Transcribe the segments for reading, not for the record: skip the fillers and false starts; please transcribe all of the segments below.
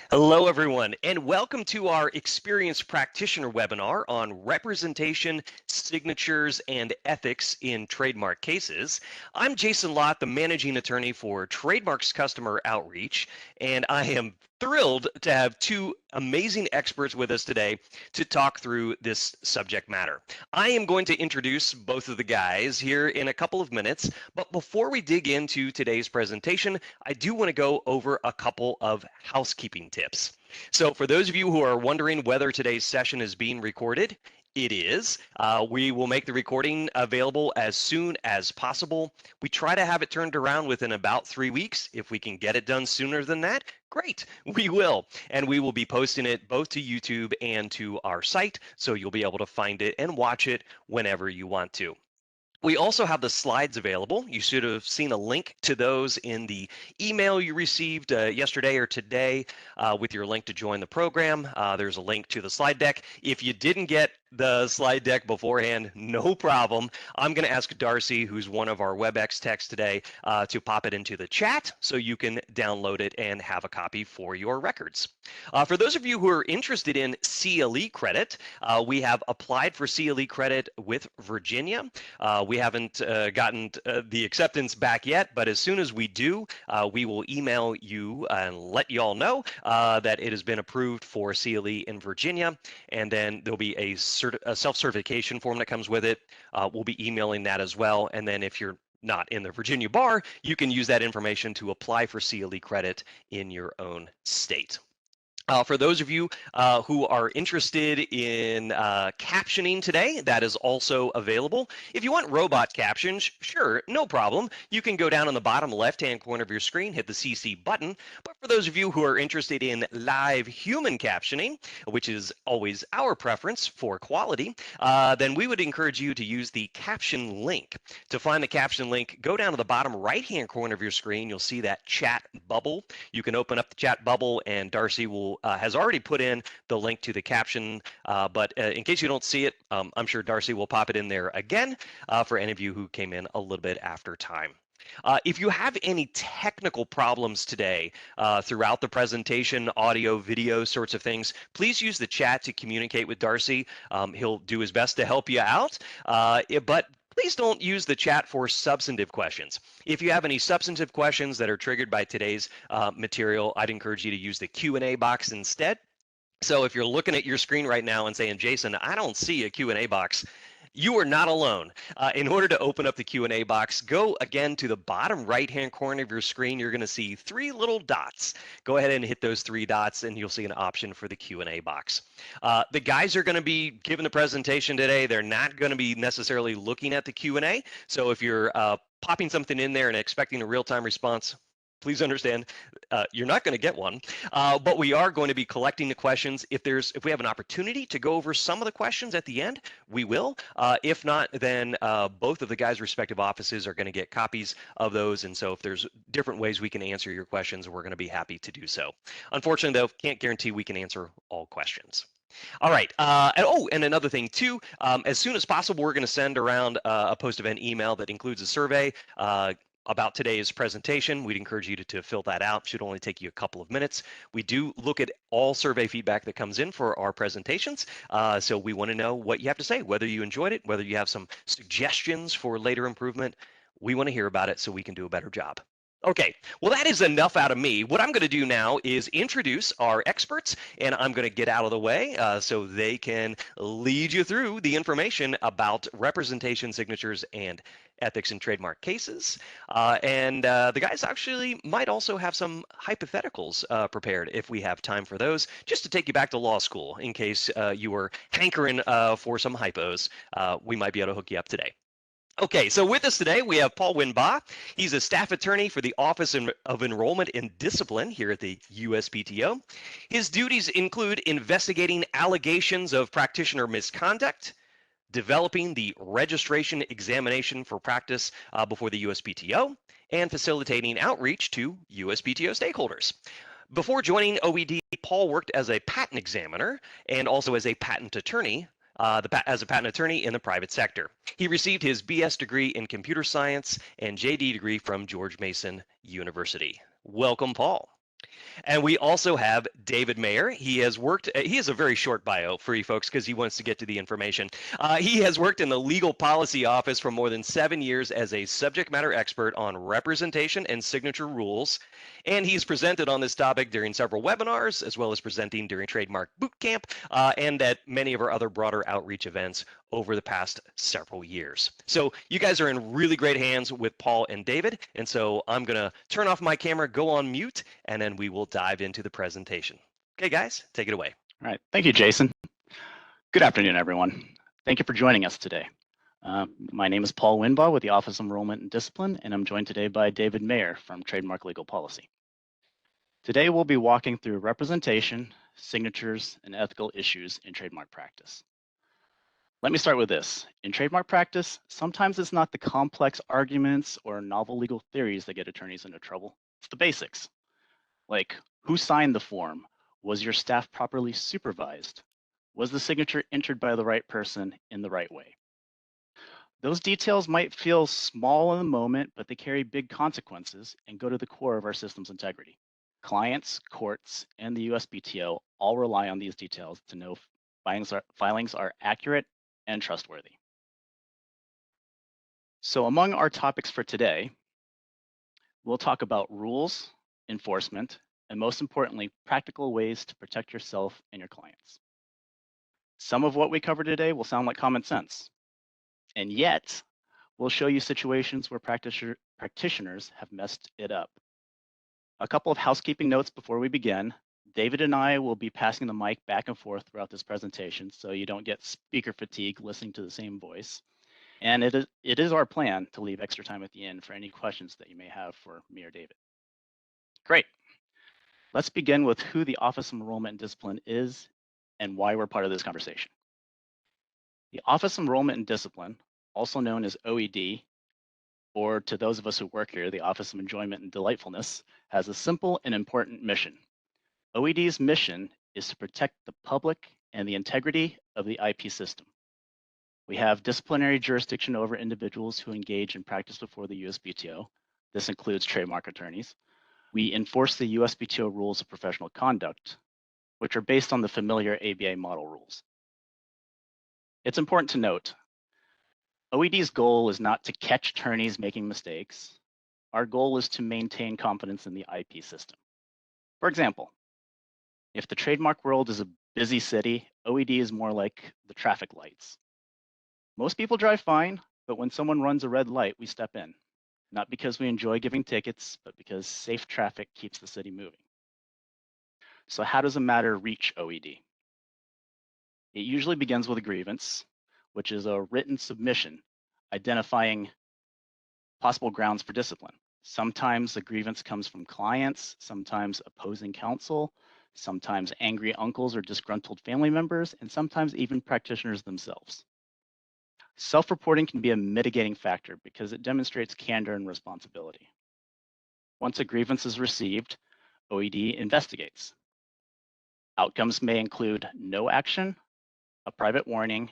Hello, everyone, and welcome to our Experienced Practitioner webinar on representation, signatures, and ethics in trademark cases. I'm Jason Lott, the Managing Attorney for Trademarks Customer Outreach, and I am thrilled to have two amazing experts with us today to talk through this subject matter. I am going to introduce both of the guys here in a couple of minutes, but before we dig into today's presentation, I do want to go over a couple of housekeeping tips. So for those of you who are wondering whether today's session is being recorded, it is. We will make the recording available as soon as possible. We try to have it turned around within about 3 weeks. If we can get it done sooner than that, great, we will. And we will be posting it both to YouTube and to our site, so you'll be able to find it and watch it whenever you want to. We also have the slides available. You should have seen a link to those in the email you received yesterday or today with your link to join the program. There's a link to the slide deck. If you didn't get the slide deck beforehand, no problem. I'm going to ask Darcy, who's one of our WebEx techs today, to pop it into the chat so you can download it and have a copy for your records. For those of you who are interested in CLE credit, we have applied for CLE credit with Virginia. We haven't gotten the acceptance back yet, but as soon as we do, we will email you and let you all know that it has been approved for CLE in Virginia, and then there'll be a self-certification form that comes with it. We'll be emailing that as well, and then if you're not in the Virginia bar, you can use that information to apply for CLE credit in your own state. For those of you who are interested in captioning today, that is also available. If you want robot captions, sure, no problem. You can go down on the bottom left-hand corner of your screen, hit the CC button. But for those of you who are interested in live human captioning, which is always our preference for quality, then we would encourage you to use the caption link. To find the caption link, go down to the bottom right-hand corner of your screen. You'll see that chat bubble. You can open up the chat bubble, and Darcy has already put in the link to the caption, but in case you don't see it, I'm sure Darcy will pop it in there again for any of you who came in a little bit after time. If you have any technical problems today throughout the presentation, audio, video sorts of things, please use the chat to communicate with Darcy. He'll do his best to help you out, but please don't use the chat for substantive questions. If you have any substantive questions that are triggered by today's material, I'd encourage you to use the Q&A box instead. So if you're looking at your screen right now and saying, Jason, I don't see a Q&A box, you are not alone. In order to open up the Q&A box, go again to the bottom right-hand corner of your screen. You're going to see three little dots. Go ahead and hit those three dots, and you'll see an option for the Q&A box. The guys are going to be giving the presentation today. They're not going to be necessarily looking at the Q&A. So if you're popping something in there and expecting a real-time response, please understand you're not going to get one, but we are going to be collecting the questions. If we have an opportunity to go over some of the questions at the end, we will. If not, then both of the guys' respective offices are going to get copies of those. And so if there's different ways we can answer your questions, we're going to be happy to do so. Unfortunately, though, can't guarantee we can answer all questions. All right. And another thing too, as soon as possible, we're going to send around a post-event email that includes a survey about today's presentation. We'd encourage you to fill that out. It should only take you a couple of minutes. We do look at all survey feedback that comes in for our presentations. So we want to know what you have to say, whether you enjoyed it, whether you have some suggestions for later improvement. We want to hear about it so we can do a better job. Okay, well, that is enough out of me. What I'm going to do now is introduce our experts, and I'm going to get out of the way so they can lead you through the information about representation, signatures, and ethics in trademark cases. The guys actually might also have some hypotheticals prepared if we have time for those, just to take you back to law school in case you were hankering for some hypos. We might be able to hook you up today. Okay, so with us today, we have Paul Winbaugh. He's a staff attorney for the Office of Enrollment and Discipline here at the USPTO. His duties include investigating allegations of practitioner misconduct, developing the registration examination for practice before the USPTO, and facilitating outreach to USPTO stakeholders. Before joining OED, Paul worked as a patent examiner and also as a patent attorney as a patent attorney in the private sector. He received his BS degree in computer science and JD degree from George Mason University. Welcome, Paul. And we also have David Mayer. He has worked, he has a very short bio for you folks because he wants to get to the information. He has worked in the legal policy office for more than 7 years as a subject matter expert on representation and signature rules. And he's presented on this topic during several webinars, as well as presenting during Trademark Bootcamp and at many of our other broader outreach events over the past several years. So you guys are in really great hands with Paul and David. And so I'm going to turn off my camera, go on mute, and then we will dive into the presentation. Okay, guys, take it away. All right. Thank you, Jason. Good afternoon, everyone. Thank you for joining us today. My name is Paul Winbaugh with the Office of Enrollment and Discipline, and I'm joined today by David Mayer from Trademark Legal Policy. Today, we'll be walking through representation, signatures, and ethical issues in trademark practice. Let me start with this. In trademark practice, sometimes it's not the complex arguments or novel legal theories that get attorneys into trouble. It's the basics, like who signed the form? Was your staff properly supervised? Was the signature entered by the right person in the right way? Those details might feel small in the moment, but they carry big consequences and go to the core of our system's integrity. Clients, courts, and the USPTO all rely on these details to know filings are accurate and trustworthy. So among our topics for today, we'll talk about rules, enforcement, and most importantly, practical ways to protect yourself and your clients. Some of what we cover today will sound like common sense, and yet we'll show you situations where practitioners have messed it up. A couple of housekeeping notes before we begin. David and I will be passing the mic back and forth throughout this presentation so you don't get speaker fatigue listening to the same voice. And it is our plan to leave extra time at the end for any questions that you may have for me or David. Great. Let's begin with who the Office of Enrollment and Discipline is and why we're part of this conversation. The Office of Enrollment and Discipline, also known as OED, or to those of us who work here, the Office of Enjoyment and Delightfulness, has a simple and important mission. OED's mission is to protect the public and the integrity of the IP system. We have disciplinary jurisdiction over individuals who engage in practice before the USPTO. This includes trademark attorneys. We enforce the USPTO rules of professional conduct, which are based on the familiar ABA model rules. It's important to note, OED's goal is not to catch attorneys making mistakes. Our goal is to maintain confidence in the IP system. For example, if the trademark world is a busy city, OED is more like the traffic lights. Most people drive fine, but when someone runs a red light, we step in. Not because we enjoy giving tickets, but because safe traffic keeps the city moving. So how does a matter reach OED? It usually begins with a grievance, which is a written submission identifying possible grounds for discipline. Sometimes the grievance comes from clients, sometimes opposing counsel, sometimes angry uncles or disgruntled family members, and sometimes even practitioners themselves. Self-reporting can be a mitigating factor because it demonstrates candor and responsibility. Once a grievance is received, OED investigates. Outcomes may include no action, a private warning,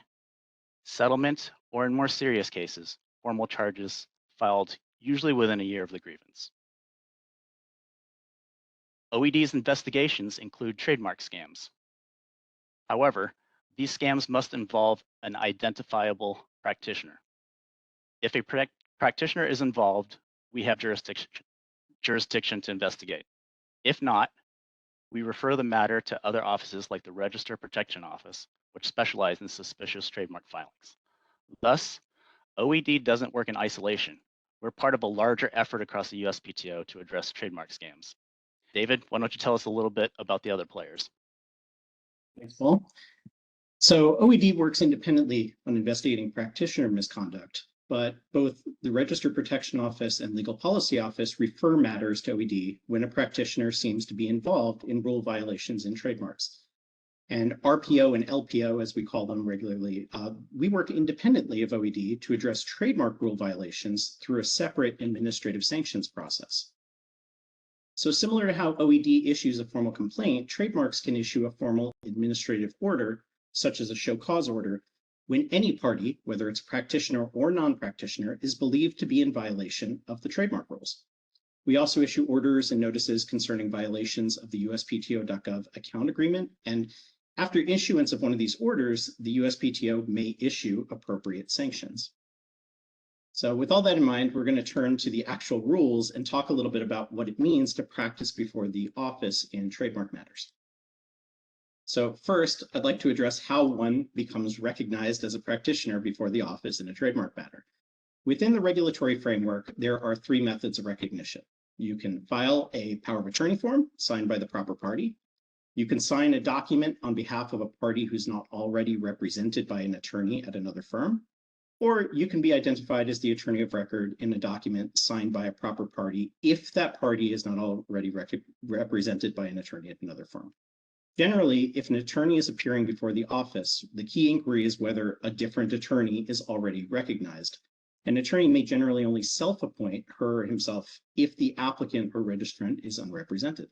settlement, or in more serious cases, formal charges filed usually within a year of the grievance. OED's investigations include trademark scams. However, these scams must involve an identifiable practitioner. If a practitioner is involved, we have jurisdiction to investigate. If not, we refer the matter to other offices like the Register Protection Office, which specialize in suspicious trademark filings. Thus, OED doesn't work in isolation. We're part of a larger effort across the USPTO to address trademark scams. David, why don't you tell us a little bit about the other players? Thanks, Paul. So OED works independently on investigating practitioner misconduct, but both the Register Protection Office and Legal Policy Office refer matters to OED when a practitioner seems to be involved in rule violations in trademarks. And RPO and LPO, as we call them regularly, we work independently of OED to address trademark rule violations through a separate administrative sanctions process. So similar to how OED issues a formal complaint, trademarks can issue a formal administrative order, such as a show cause order, when any party, whether it's practitioner or non-practitioner, is believed to be in violation of the trademark rules. We also issue orders and notices concerning violations of the USPTO.gov account agreement. And after issuance of one of these orders, the USPTO may issue appropriate sanctions. So with all that in mind, we're going to turn to the actual rules and talk a little bit about what it means to practice before the office in trademark matters. So first, I'd like to address how one becomes recognized as a practitioner before the office in a trademark matter. Within the regulatory framework, there are three methods of recognition. You can file a power of attorney form signed by the proper party. You can sign a document on behalf of a party who's not already represented by an attorney at another firm. Or you can be identified as the attorney of record in a document signed by a proper party if that party is not already represented by an attorney at another firm. Generally, if an attorney is appearing before the office, the key inquiry is whether a different attorney is already recognized. An attorney may generally only self-appoint her or himself if the applicant or registrant is unrepresented.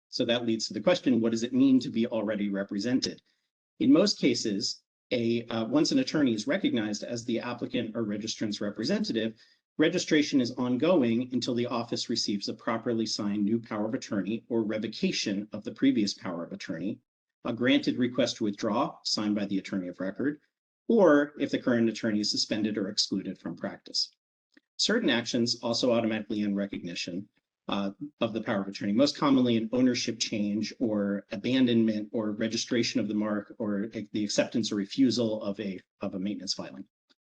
So that leads to the question, what does it mean to be already represented? In most cases, once an attorney is recognized as the applicant or registrant's representative, registration is ongoing until the office receives a properly signed new power of attorney or revocation of the previous power of attorney, a granted request to withdraw signed by the attorney of record, or if the current attorney is suspended or excluded from practice. Certain actions also automatically end recognition of the power of attorney, most commonly an ownership change or abandonment or registration of the mark or the acceptance or refusal of a maintenance filing.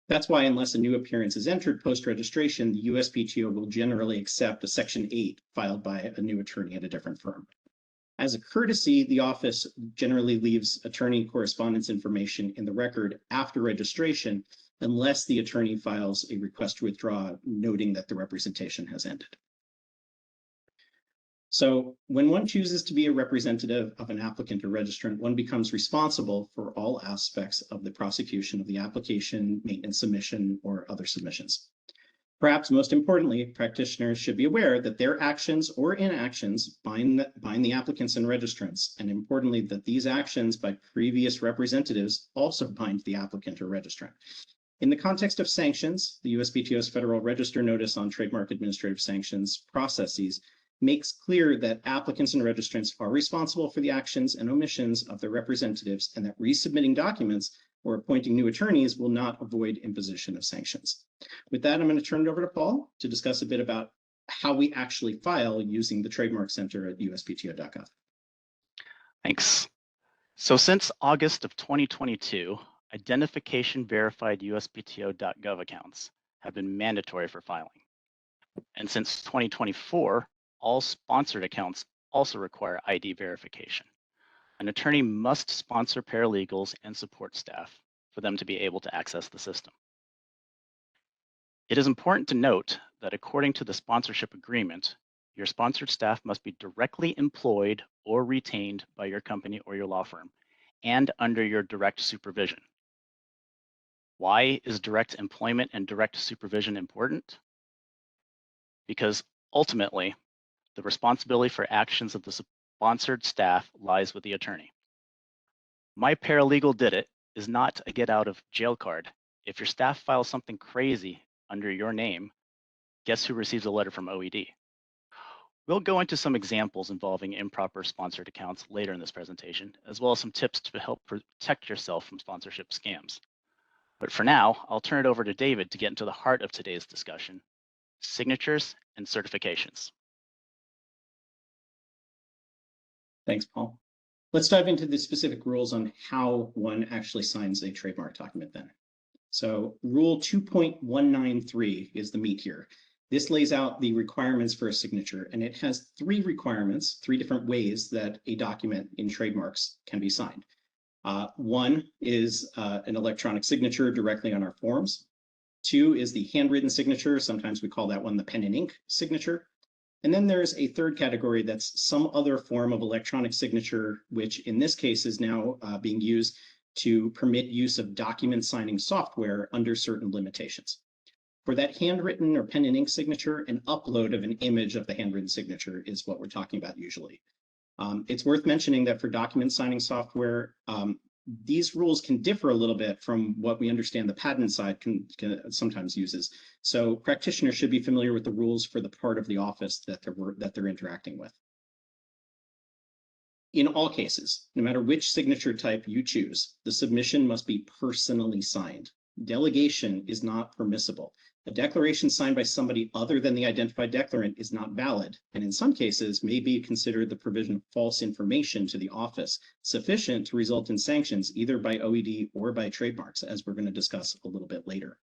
That's why unless a new appearance is entered post-registration, the USPTO will generally accept a Section 8 filed by a new attorney at a different firm. As a courtesy, the office generally leaves attorney correspondence information in the record after registration, unless the attorney files a request to withdraw, noting that the representation has ended. So when one chooses to be a representative of an applicant or registrant, one becomes responsible for all aspects of the prosecution of the application, maintenance submission, or other submissions. Perhaps most importantly, practitioners should be aware that their actions or inactions bind the applicants and registrants, and importantly, that these actions by previous representatives also bind the applicant or registrant. In the context of sanctions, the USPTO's Federal Register Notice on Trademark Administrative Sanctions processes makes clear that applicants and registrants are responsible for the actions and omissions of their representatives, and that resubmitting documents or appointing new attorneys will not avoid imposition of sanctions. With that, I'm going to turn it over to Paul to discuss a bit about how we actually file using the Trademark Center at USPTO.gov. Thanks. So since August of 2022, identification verified USPTO.gov accounts have been mandatory for filing. And since 2024, all sponsored accounts also require ID verification. An attorney must sponsor paralegals and support staff for them to be able to access the system. It is important to note that according to the sponsorship agreement, your sponsored staff must be directly employed or retained by your company or your law firm and under your direct supervision. Why is direct employment and direct supervision important? Because ultimately, the responsibility for actions of the sponsored staff lies with the attorney. My paralegal did it is not a get out of jail card. If your staff files something crazy under your name, guess who receives a letter from OED? We'll go into some examples involving improper sponsored accounts later in this presentation, as well as some tips to help protect yourself from sponsorship scams. But for now, I'll turn it over to David to get into the heart of today's discussion, signatures and certifications. Thanks, Paul. Let's dive into the specific rules on how one actually signs a trademark document then. So Rule 2.193 is the meat here. This lays out the requirements for a signature, and it has three requirements, three different ways that a document in trademarks can be signed. One is an electronic signature directly on our forms. Two is the handwritten signature. Sometimes we call that one the pen and ink signature. And then there's a third category that's some other form of electronic signature, which in this case is now being used to permit use of document signing software under certain limitations. For that handwritten or pen and ink signature, an upload of an image of the handwritten signature is what we're talking about usually. It's worth mentioning that for document signing software, these rules can differ a little bit from what we understand the patent side can sometimes uses. So practitioners should be familiar with the rules for the part of the office that they're interacting with. In all cases, no matter which signature type you choose, the submission must be personally signed. Delegation is not permissible. A declaration signed by somebody other than the identified declarant is not valid, and in some cases may be considered the provision of false information to the office, sufficient to result in sanctions either by OED or by trademarks, as we're going to discuss a little bit later.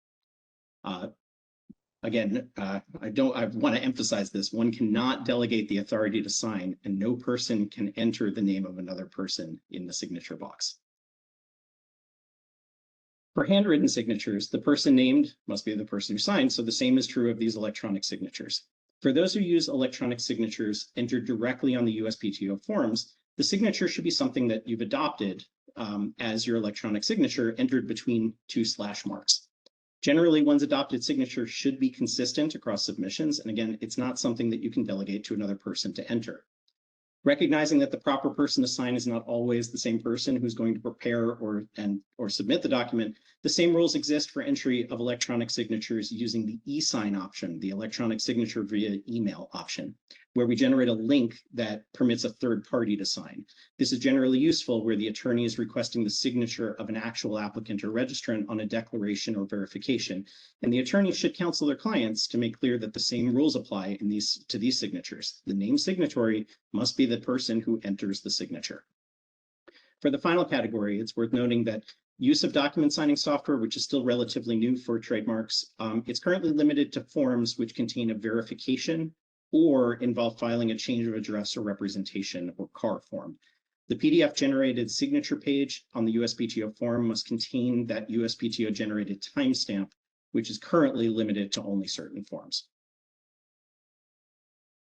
Again, I want to emphasize this. One cannot delegate the authority to sign, and no person can enter the name of another person in the signature box. For handwritten signatures, the person named must be the person who signed, so the same is true of these electronic signatures. For those who use electronic signatures entered directly on the USPTO forms, the signature should be something that you've adopted as your electronic signature entered between two slash marks. Generally, one's adopted signature should be consistent across submissions, and again, it's not something that you can delegate to another person to enter. Recognizing that the proper person to sign is not always the same person who's going to prepare or submit the document, the same rules exist for entry of electronic signatures using the e-sign option, the electronic signature via email option, where we generate a link that permits a third party to sign. This is generally useful where the attorney is requesting the signature of an actual applicant or registrant on a declaration or verification, and the attorney should counsel their clients to make clear that the same rules apply to these signatures. The named signatory must be the person who enters the signature. For the final category, it's worth noting that use of document signing software, which is still relatively new for trademarks, it's currently limited to forms which contain a verification or involve filing a change of address or representation or CAR form. The PDF generated signature page on the USPTO form must contain that USPTO generated timestamp, which is currently limited to only certain forms.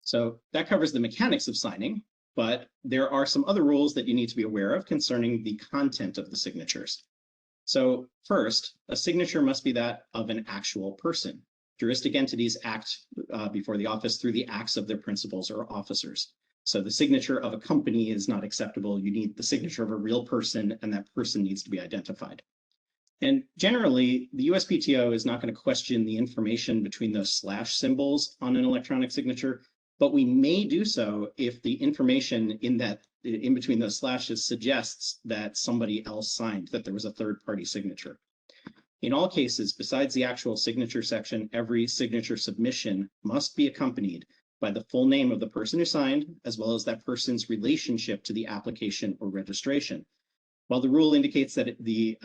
So that covers the mechanics of signing, but there are some other rules that you need to be aware of concerning the content of the signatures. So first, a signature must be that of an actual person. Juristic entities act before the office through the acts of their principals or officers. So the signature of a company is not acceptable. You need the signature of a real person, and that person needs to be identified. And generally, the USPTO is not going to question the information between those slash symbols on an electronic signature, but we may do so if the information in between those slashes suggests that somebody else signed, that there was a third-party signature. In all cases, besides the actual signature section, every signature submission must be accompanied by the full name of the person who signed, as well as that person's relationship to the application or registration. While the rule indicates that the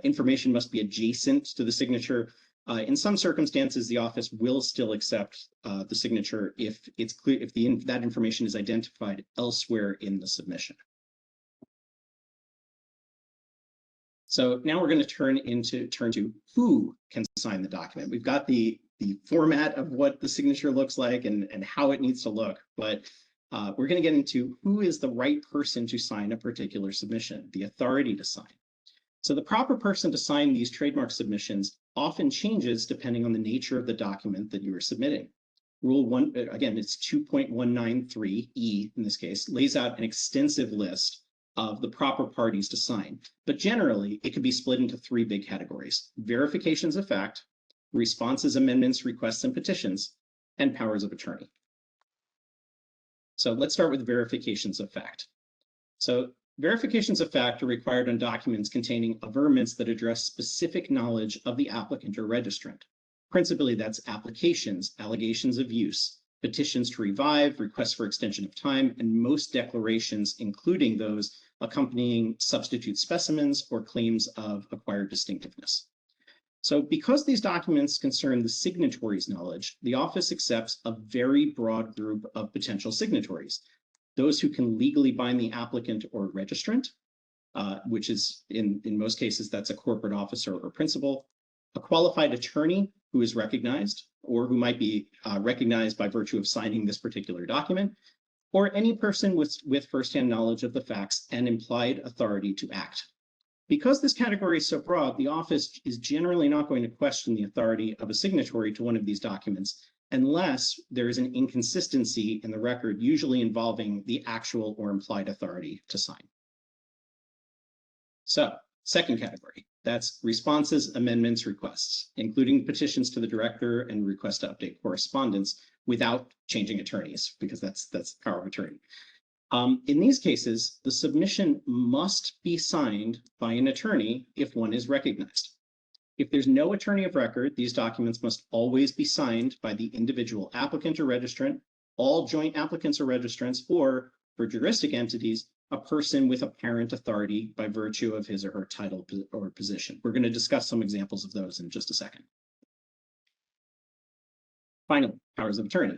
information must be adjacent to the signature, in some circumstances, the office will still accept the signature if it's clear, if that information is identified elsewhere in the submission. So now we're going to turn to who can sign the document. We've got the format of what the signature looks like and how it needs to look, but we're going to get into who is the right person to sign a particular submission, the authority to sign. So the proper person to sign these trademark submissions often changes depending on the nature of the document that you are submitting. Rule 1, again, it's 2.193E in this case, lays out an extensive list of the proper parties to sign. But generally, it can be split into three big categories: verifications of fact, responses, amendments, requests, and petitions, and powers of attorney. So let's start with verifications of fact. So verifications of fact are required on documents containing averments that address specific knowledge of the applicant or registrant. Principally, that's applications, allegations of use, petitions to revive, requests for extension of time, and most declarations, including those accompanying substitute specimens or claims of acquired distinctiveness. So because these documents concern the signatory's knowledge, the office accepts a very broad group of potential signatories: those who can legally bind the applicant or registrant, which is in most cases, that's a corporate officer or principal, a qualified attorney who is recognized or who might be recognized by virtue of signing this particular document, or any person with firsthand knowledge of the facts and implied authority to act. Because this category is so broad, the office is generally not going to question the authority of a signatory to one of these documents unless there is an inconsistency in the record, usually involving the actual or implied authority to sign. So, second category, that's responses, amendments, requests, including petitions to the director and request to update correspondence without changing attorneys, because that's the power of attorney. In these cases, the submission must be signed by an attorney if one is recognized. If there's no attorney of record, these documents must always be signed by the individual applicant or registrant, all joint applicants or registrants, or for juristic entities, a person with apparent authority by virtue of his or her title or position. We're going to discuss some examples of those in just a second. Finally, powers of attorney.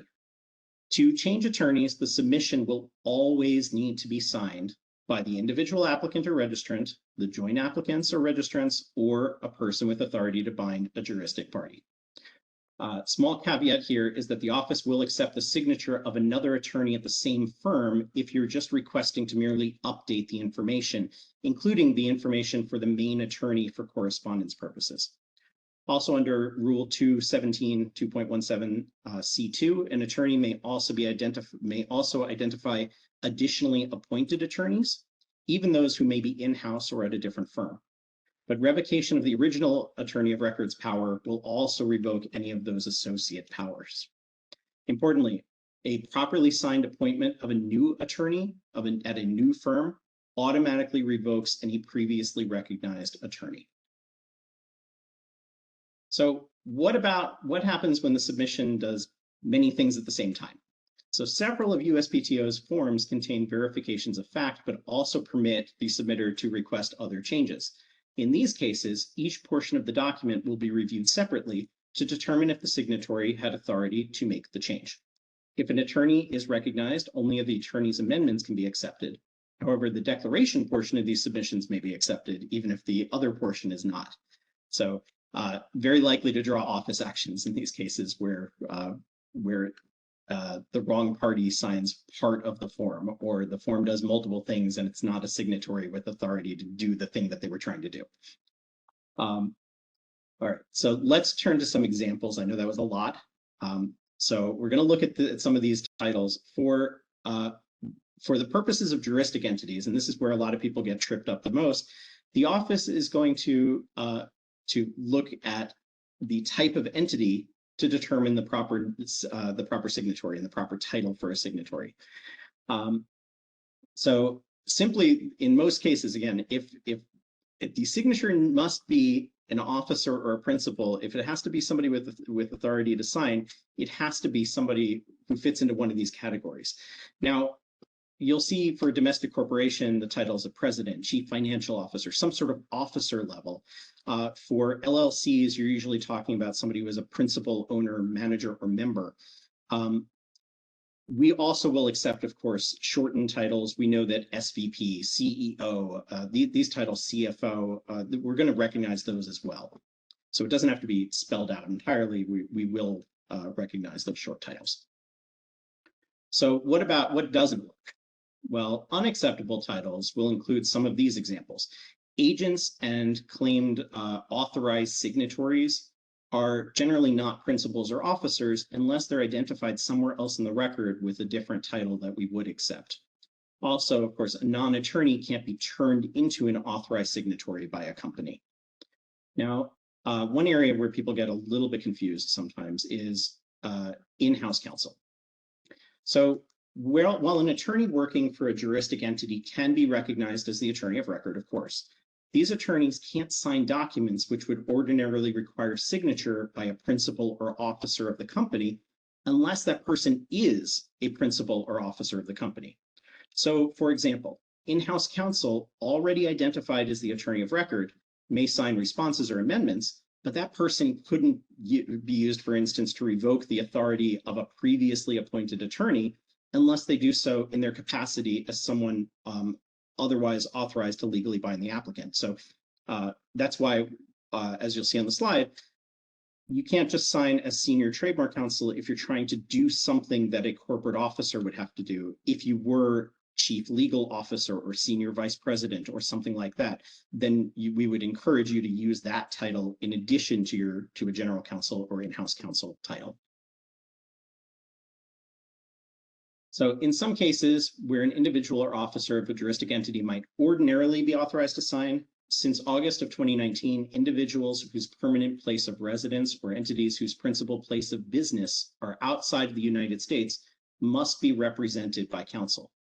To change attorneys, the submission will always need to be signed by the individual applicant or registrant, the joint applicants or registrants, or a person with authority to bind a juristic party. Small caveat here is that the office will accept the signature of another attorney at the same firm if you're just requesting to merely update the information, including the information for the main attorney for correspondence purposes. Also under Rule 217, 2.17 C2, an attorney may also identify additionally appointed attorneys, even those who may be in-house or at a different firm. But revocation of the original attorney of record's power will also revoke any of those associate powers. Importantly, a properly signed appointment of a new attorney at a new firm automatically revokes any previously recognized attorney. So what happens when the submission does many things at the same time? So several of USPTO's forms contain verifications of fact, but also permit the submitter to request other changes. In these cases, each portion of the document will be reviewed separately to determine if the signatory had authority to make the change. If an attorney is recognized, only the attorney's amendments can be accepted. However, the declaration portion of these submissions may be accepted, even if the other portion is not. So very likely to draw office actions in these cases where the wrong party signs part of the form, or the form does multiple things and it's not a signatory with authority to do the thing that they were trying to do. All right, so let's turn to some examples. I know that was a lot. So we're going to look at some of these titles for the purposes of juristic entities, and this is where a lot of people get tripped up the most. The office is going to look at the type of entity to determine the proper signatory and the proper title for a signatory. So simply, in most cases, again, if the signature must be an officer or a principal, if it has to be somebody with authority to sign, it has to be somebody who fits into one of these categories. Now, you'll see for a domestic corporation, the titles of president, chief financial officer, some sort of officer level. For LLCs, you're usually talking about somebody who is a principal, owner, manager, or member. We also will accept, of course, shortened titles. We know that SVP, CEO, these titles, CFO, we're going to recognize those as well. So it doesn't have to be spelled out entirely. We will recognize those short titles. So what doesn't work? Well, unacceptable titles will include some of these examples. Agents and claimed authorized signatories are generally not principals or officers unless they're identified somewhere else in the record with a different title that we would accept. Also, of course, a non-attorney can't be turned into an authorized signatory by a company. Now, one area where people get a little bit confused sometimes is in-house counsel. So while an attorney working for a juristic entity can be recognized as the attorney of record, of course, these attorneys can't sign documents which would ordinarily require signature by a principal or officer of the company unless that person is a principal or officer of the company. So, for example, in-house counsel already identified as the attorney of record may sign responses or amendments, but that person couldn't be used, for instance, to revoke the authority of a previously appointed attorney unless they do so in their capacity as someone otherwise authorized to legally bind the applicant. So that's why, as you'll see on the slide, you can't just sign as senior trademark counsel if you're trying to do something that a corporate officer would have to do. If you were chief legal officer or senior vice president or something like that, then we would encourage you to use that title in addition to a general counsel or in-house counsel title. So in some cases where an individual or officer of a juristic entity might ordinarily be authorized to sign, Since August of 2019, individuals whose permanent place of residence or entities whose principal place of business are outside the United States must be represented by counsel.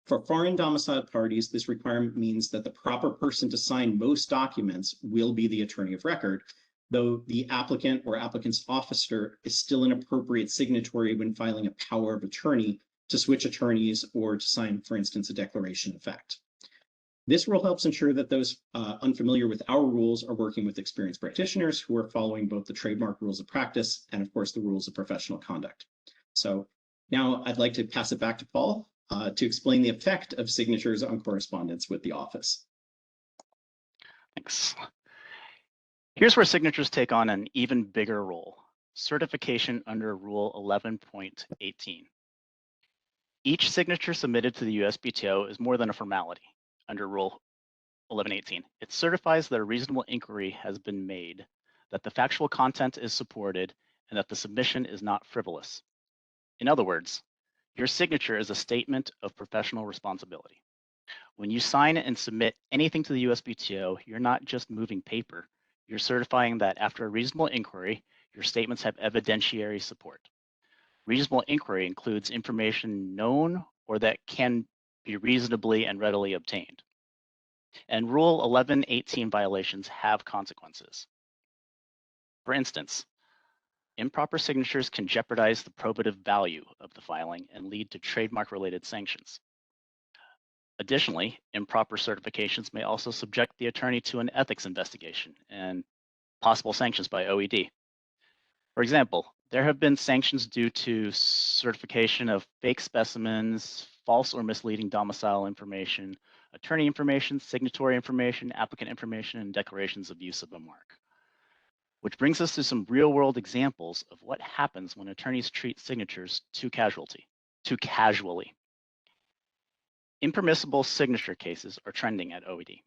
For foreign domiciled parties, this requirement means that the proper person to sign most documents will be the attorney of record, though the applicant or applicant's officer is still an appropriate signatory when filing a power of attorney to switch attorneys or to sign, for instance, a declaration of fact. This rule helps ensure that those unfamiliar with our rules are working with experienced practitioners who are following both the trademark rules of practice and, of course, the rules of professional conduct. So now I'd like to pass it back to Paul to explain the effect of signatures on correspondence with the office. Thanks. Here's where signatures take on an even bigger role: certification under Rule 11.18. Each signature submitted to the USPTO is more than a formality under Rule 11.18. It certifies that a reasonable inquiry has been made, that the factual content is supported, and that the submission is not frivolous. In other words, your signature is a statement of professional responsibility. When you sign and submit anything to the USPTO, you're not just moving paper. You're certifying that after a reasonable inquiry, your statements have evidentiary support. Reasonable inquiry includes information known or that can be reasonably and readily obtained. And Rule 11.18 violations have consequences. For instance, improper signatures can jeopardize the probative value of the filing and lead to trademark-related sanctions. Additionally, improper certifications may also subject the attorney to an ethics investigation and possible sanctions by OED. For example, there have been sanctions due to certification of fake specimens, false or misleading domicile information, attorney information, signatory information, applicant information, and declarations of use of a mark. Which brings us to some real-world examples of what happens when attorneys treat signatures too casually. Impermissible signature cases are trending at OED.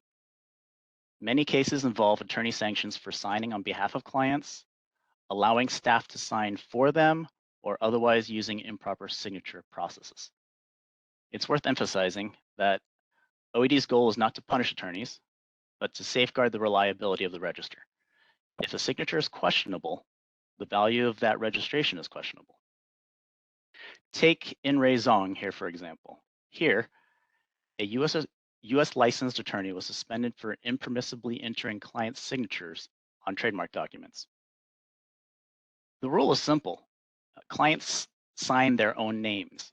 Many cases involve attorney sanctions for signing on behalf of clients, allowing staff to sign for them, or otherwise using improper signature processes. It's worth emphasizing that OED's goal is not to punish attorneys, but to safeguard the reliability of the register. If a signature is questionable, the value of that registration is questionable. Take In Re Zong here, for example. Here, a US licensed attorney was suspended for impermissibly entering client signatures on trademark documents. The rule is simple. Clients sign their own names.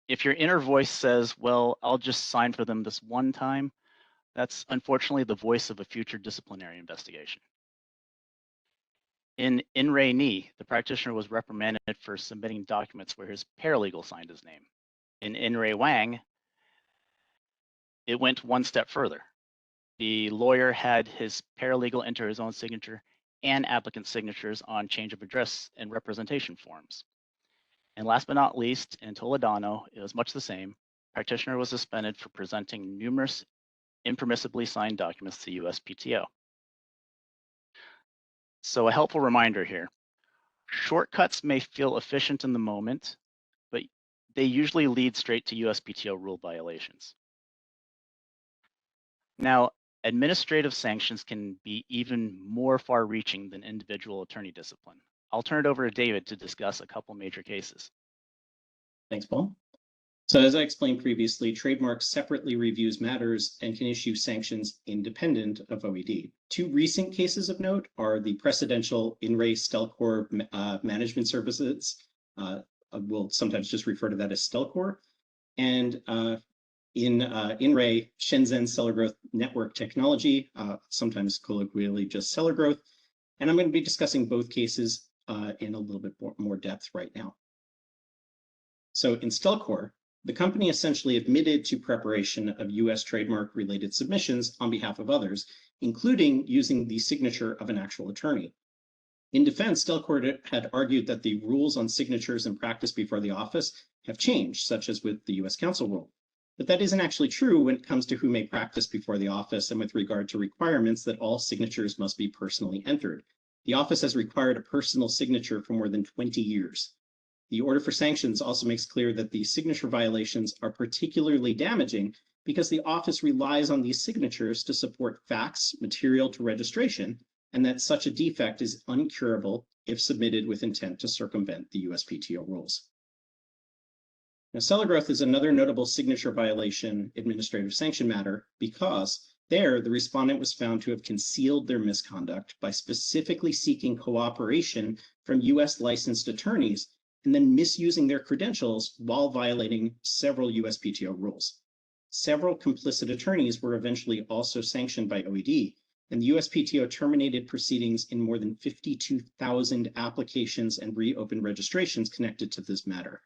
If your inner voice says, well, I'll just sign for them this one time, that's unfortunately the voice of a future disciplinary investigation. In Re Ni, the practitioner was reprimanded for submitting documents where his paralegal signed his name. In Re Wang, it went one step further. The lawyer had his paralegal enter his own signature and applicant signatures on change of address and representation forms. And last but not least, in Toledano, it was much the same. Practitioner was suspended for presenting numerous impermissibly signed documents to USPTO. So a helpful reminder here. Shortcuts may feel efficient in the moment, but they usually lead straight to USPTO rule violations. Now, administrative sanctions can be even more far-reaching than individual attorney discipline. I'll turn it over to David to discuss a couple major cases. Thanks, Paul. So as I explained previously, trademark separately reviews matters and can issue sanctions independent of OED. Two recent cases of note are the precedential In Re Stelcor management services. We'll sometimes just refer to that as Stelcor. And in Re Shenzhen Seller Growth Network Technology, sometimes colloquially just Seller Growth. And I'm going to be discussing both cases in a little bit more depth right now. So in Stelcor, the company essentially admitted to preparation of US trademark related submissions on behalf of others, including using the signature of an actual attorney. In defense, Stelcor had argued that the rules on signatures and practice before the office have changed, such as with the US Counsel rule. But that isn't actually true when it comes to who may practice before the office and with regard to requirements that all signatures must be personally entered. The office has required a personal signature for more than 20 years. The order for sanctions also makes clear that the signature violations are particularly damaging because the office relies on these signatures to support facts material to registration, and that such a defect is uncurable if submitted with intent to circumvent the USPTO rules. Now, seller growth is another notable signature violation administrative sanction matter because there the respondent was found to have concealed their misconduct by specifically seeking cooperation from US licensed attorneys and then misusing their credentials while violating several USPTO rules. Several complicit attorneys were eventually also sanctioned by OED, and the USPTO terminated proceedings in more than 52,000 applications and reopened registrations connected to this matter.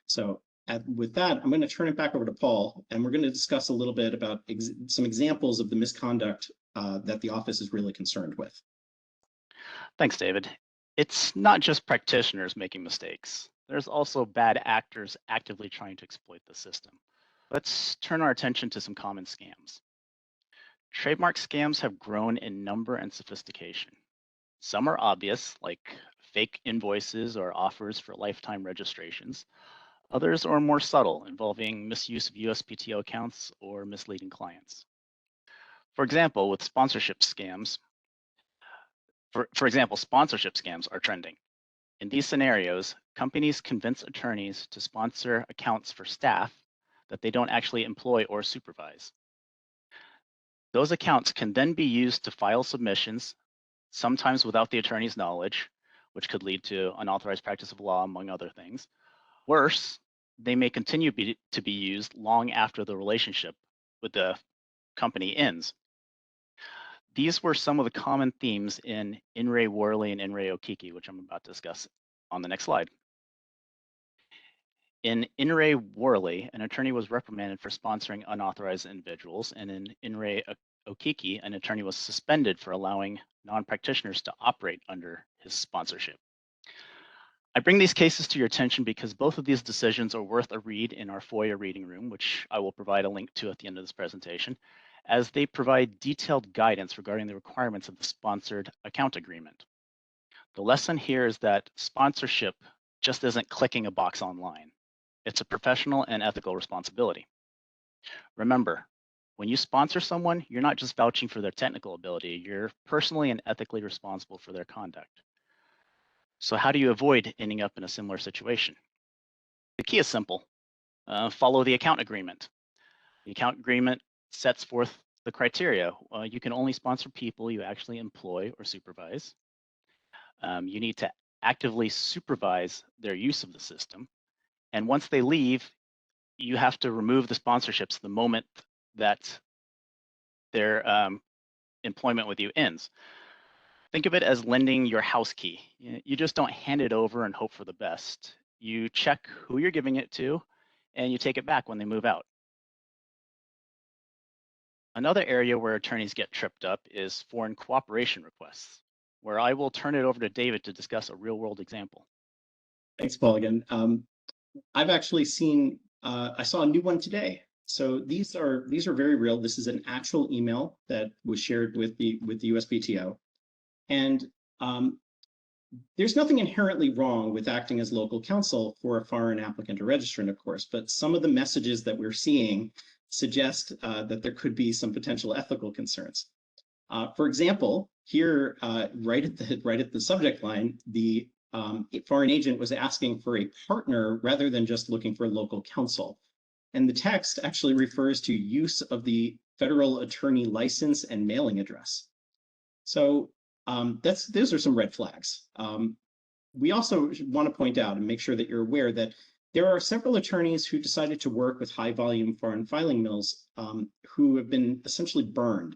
So with that, I'm going to turn it back over to Paul, and we're going to discuss a little bit about some examples of the misconduct that the office is really concerned with. Thanks, David. It's not just practitioners making mistakes. There's also bad actors actively trying to exploit the system. Let's turn our attention to some common scams. Trademark scams have grown in number and sophistication. Some are obvious, like fake invoices or offers for lifetime registrations. Others are more subtle, involving misuse of USPTO accounts or misleading clients. For example, with sponsorship scams, sponsorship scams are trending. In these scenarios, companies convince attorneys to sponsor accounts for staff that they don't actually employ or supervise. Those accounts can then be used to file submissions, sometimes without the attorney's knowledge, which could lead to unauthorized practice of law, among other things. Worse, they may continue to be used long after the relationship with the company ends. These were some of the common themes in In re Worley and In re Okiki, which I'm about to discuss on the next slide. In re Worley, an attorney was reprimanded for sponsoring unauthorized individuals, and in re Okiki, an attorney was suspended for allowing non-practitioners to operate under his sponsorship. I bring these cases to your attention because both of these decisions are worth a read in our FOIA reading room, which I will provide a link to at the end of this presentation, as they provide detailed guidance regarding the requirements of the sponsored account agreement. The lesson here is that sponsorship just isn't clicking a box online. It's a professional and ethical responsibility. Remember, when you sponsor someone, you're not just vouching for their technical ability, you're personally and ethically responsible for their conduct. So how do you avoid ending up in a similar situation? The key is simple. Follow the account agreement. The account agreement sets forth the criteria. You can only sponsor people you actually employ or supervise. You need to actively supervise their use of the system. And once they leave, you have to remove the sponsorships the moment that their employment with you ends. Think of it as lending your house key. You just don't hand it over and hope for the best. You check who you're giving it to, and you take it back when they move out. Another area where attorneys get tripped up is foreign cooperation requests, where I will turn it over to David to discuss a real-world example. Thanks, Paul, again. I've actually seen, I saw a new one today. So these are very real. This is an actual email that was shared with the USPTO. And there's nothing inherently wrong with acting as local counsel for a foreign applicant or registrant, of course, but some of the messages that we're seeing suggest that there could be some potential ethical concerns. For example, here, right at the subject line, the foreign agent was asking for a partner rather than just looking for local counsel. And the text actually refers to use of the federal attorney license and mailing address. So those are some red flags. We also want to point out and make sure that you're aware that there are several attorneys who decided to work with high volume foreign filing mills who have been essentially burned.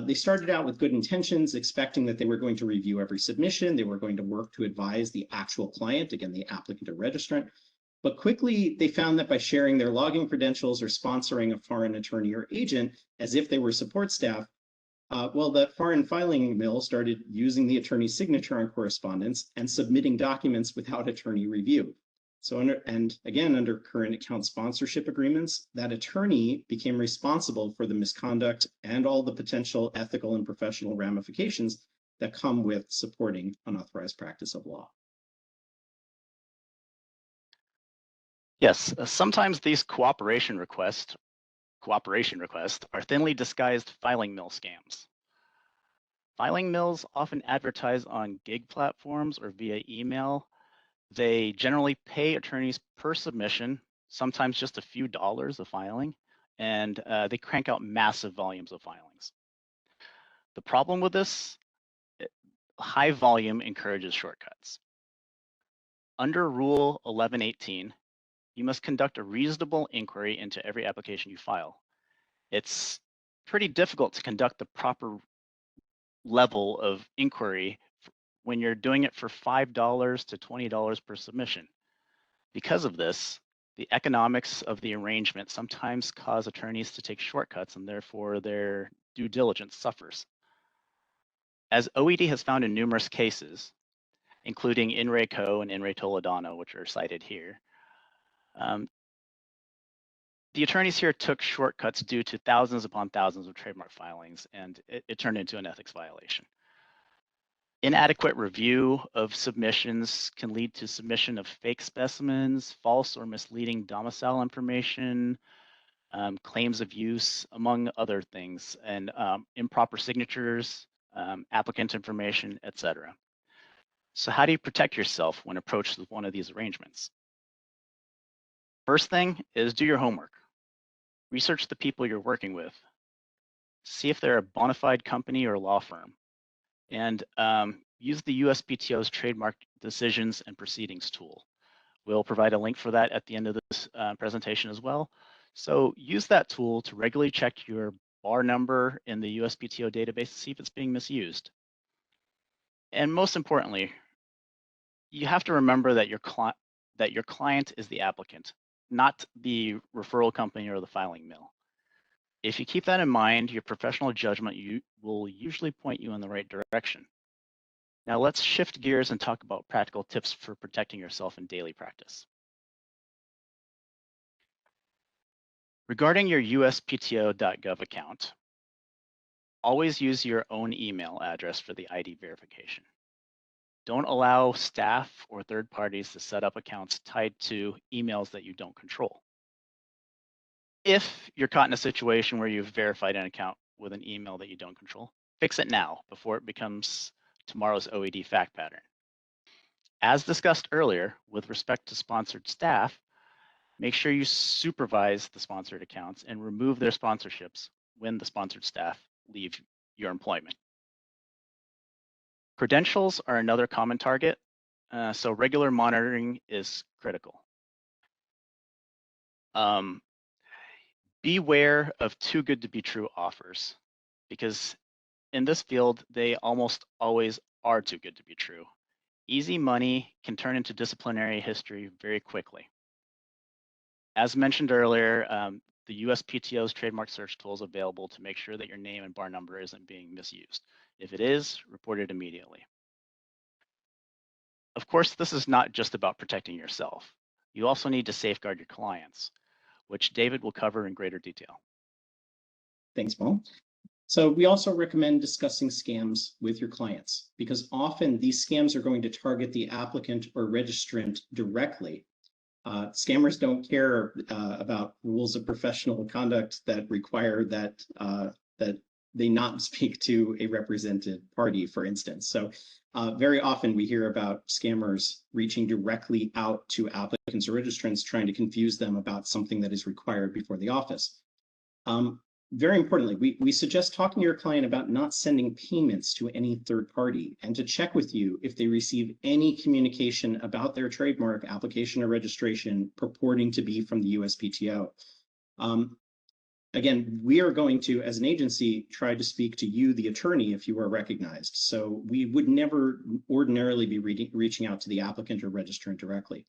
They started out with good intentions, expecting that they were going to review every submission. They were going to work to advise the actual client, again, the applicant or registrant. But quickly, they found that by sharing their login credentials or sponsoring a foreign attorney or agent as if they were support staff, well, that foreign filing mill started using the attorney's signature on correspondence and submitting documents without attorney review. So, under current account sponsorship agreements, that attorney became responsible for the misconduct and all the potential ethical and professional ramifications that come with supporting unauthorized practice of law. Yes, sometimes these cooperation requests cooperation requests are thinly disguised filing mill scams. Filing mills often advertise on gig platforms or via email. They generally pay attorneys per submission, sometimes just a few dollars of filing, and they crank out massive volumes of filings. The problem with this, high volume encourages shortcuts. Under Rule 1118, you must conduct a reasonable inquiry into every application you file. It's pretty difficult to conduct the proper level of inquiry when you're doing it for $5 to $20 per submission. Because of this, the economics of the arrangement sometimes cause attorneys to take shortcuts, and therefore their due diligence suffers. As OED has found in numerous cases, including In Re Co. and In Re Toledano, which are cited here, the attorneys here took shortcuts due to thousands upon thousands of trademark filings, and it turned into an ethics violation. Inadequate review of submissions can lead to submission of fake specimens, false or misleading domicile information, claims of use, among other things, and improper signatures, applicant information, etc. So how do you protect yourself when approached with one of these arrangements? First thing is do your homework. Research the people you're working with. See if they're a bona fide company or law firm. And use the USPTO's trademark decisions and proceedings tool. We'll provide a link for that at the end of this presentation as well. So use that tool to regularly check your bar number in the USPTO database to see if it's being misused. And most importantly, you have to remember that your client is the applicant, not the referral company or the filing mill. If you keep that in mind, your professional judgment will usually point you in the right direction. Now let's shift gears and talk about practical tips for protecting yourself in daily practice. Regarding your USPTO.gov account, always use your own email address for the ID verification. Don't allow staff or third parties to set up accounts tied to emails that you don't control. If you're caught in a situation where you've verified an account with an email that you don't control, fix it now before it becomes tomorrow's OED fact pattern. As discussed earlier, with respect to sponsored staff, make sure you supervise the sponsored accounts and remove their sponsorships when the sponsored staff leave your employment. Credentials are another common target, so regular monitoring is critical. Beware of too good to be true offers, because in this field, they almost always are too good to be true. Easy money can turn into disciplinary history very quickly. As mentioned earlier, the USPTO's trademark search tool is available to make sure that your name and bar number isn't being misused. If it is, report it immediately. Of course, this is not just about protecting yourself. You also need to safeguard your clients, which David will cover in greater detail. Thanks, Paul. So we also recommend discussing scams with your clients, because often these scams are going to target the applicant or registrant directly. Scammers don't care about rules of professional conduct that require that they not speak to a represented party, for instance. So very often we hear about scammers reaching directly out to applicants or registrants, trying to confuse them about something that is required before the office. Very importantly, we suggest talking to your client about not sending payments to any third party, and to check with you if they receive any communication about their trademark application or registration purporting to be from the USPTO. Again, we are going to, as an agency, try to speak to you, the attorney, if you are recognized. So we would never ordinarily be reaching out to the applicant or registrant directly.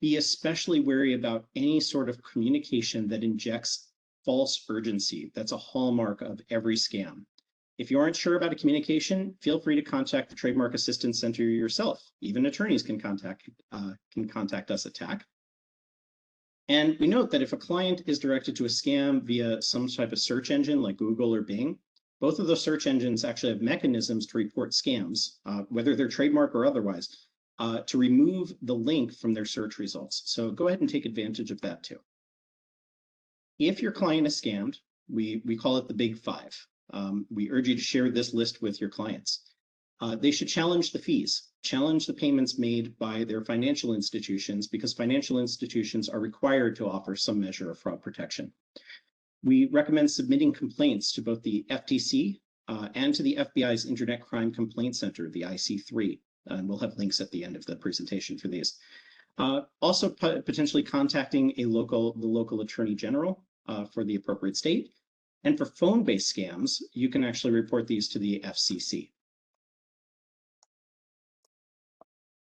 Be especially wary about any sort of communication that injects false urgency. That's a hallmark of every scam. If you aren't sure about a communication, feel free to contact the Trademark Assistance Center yourself. Even attorneys can contact us at TAC. And we note that if a client is directed to a scam via some type of search engine like Google or Bing, both of those search engines actually have mechanisms to report scams, whether they're trademark or otherwise, to remove the link from their search results. So go ahead and take advantage of that too. if your client is scammed, we call it the big five. We urge you to share this list with your clients. They should challenge the fees, challenge the payments made by their financial institutions, because financial institutions are required to offer some measure of fraud protection. We recommend submitting complaints to both the FTC and to the FBI's Internet Crime Complaint Center, the IC3. And we'll have links at the end of the presentation for these. Also potentially contacting the local attorney general for the appropriate state. And for phone-based scams, you can actually report these to the FCC.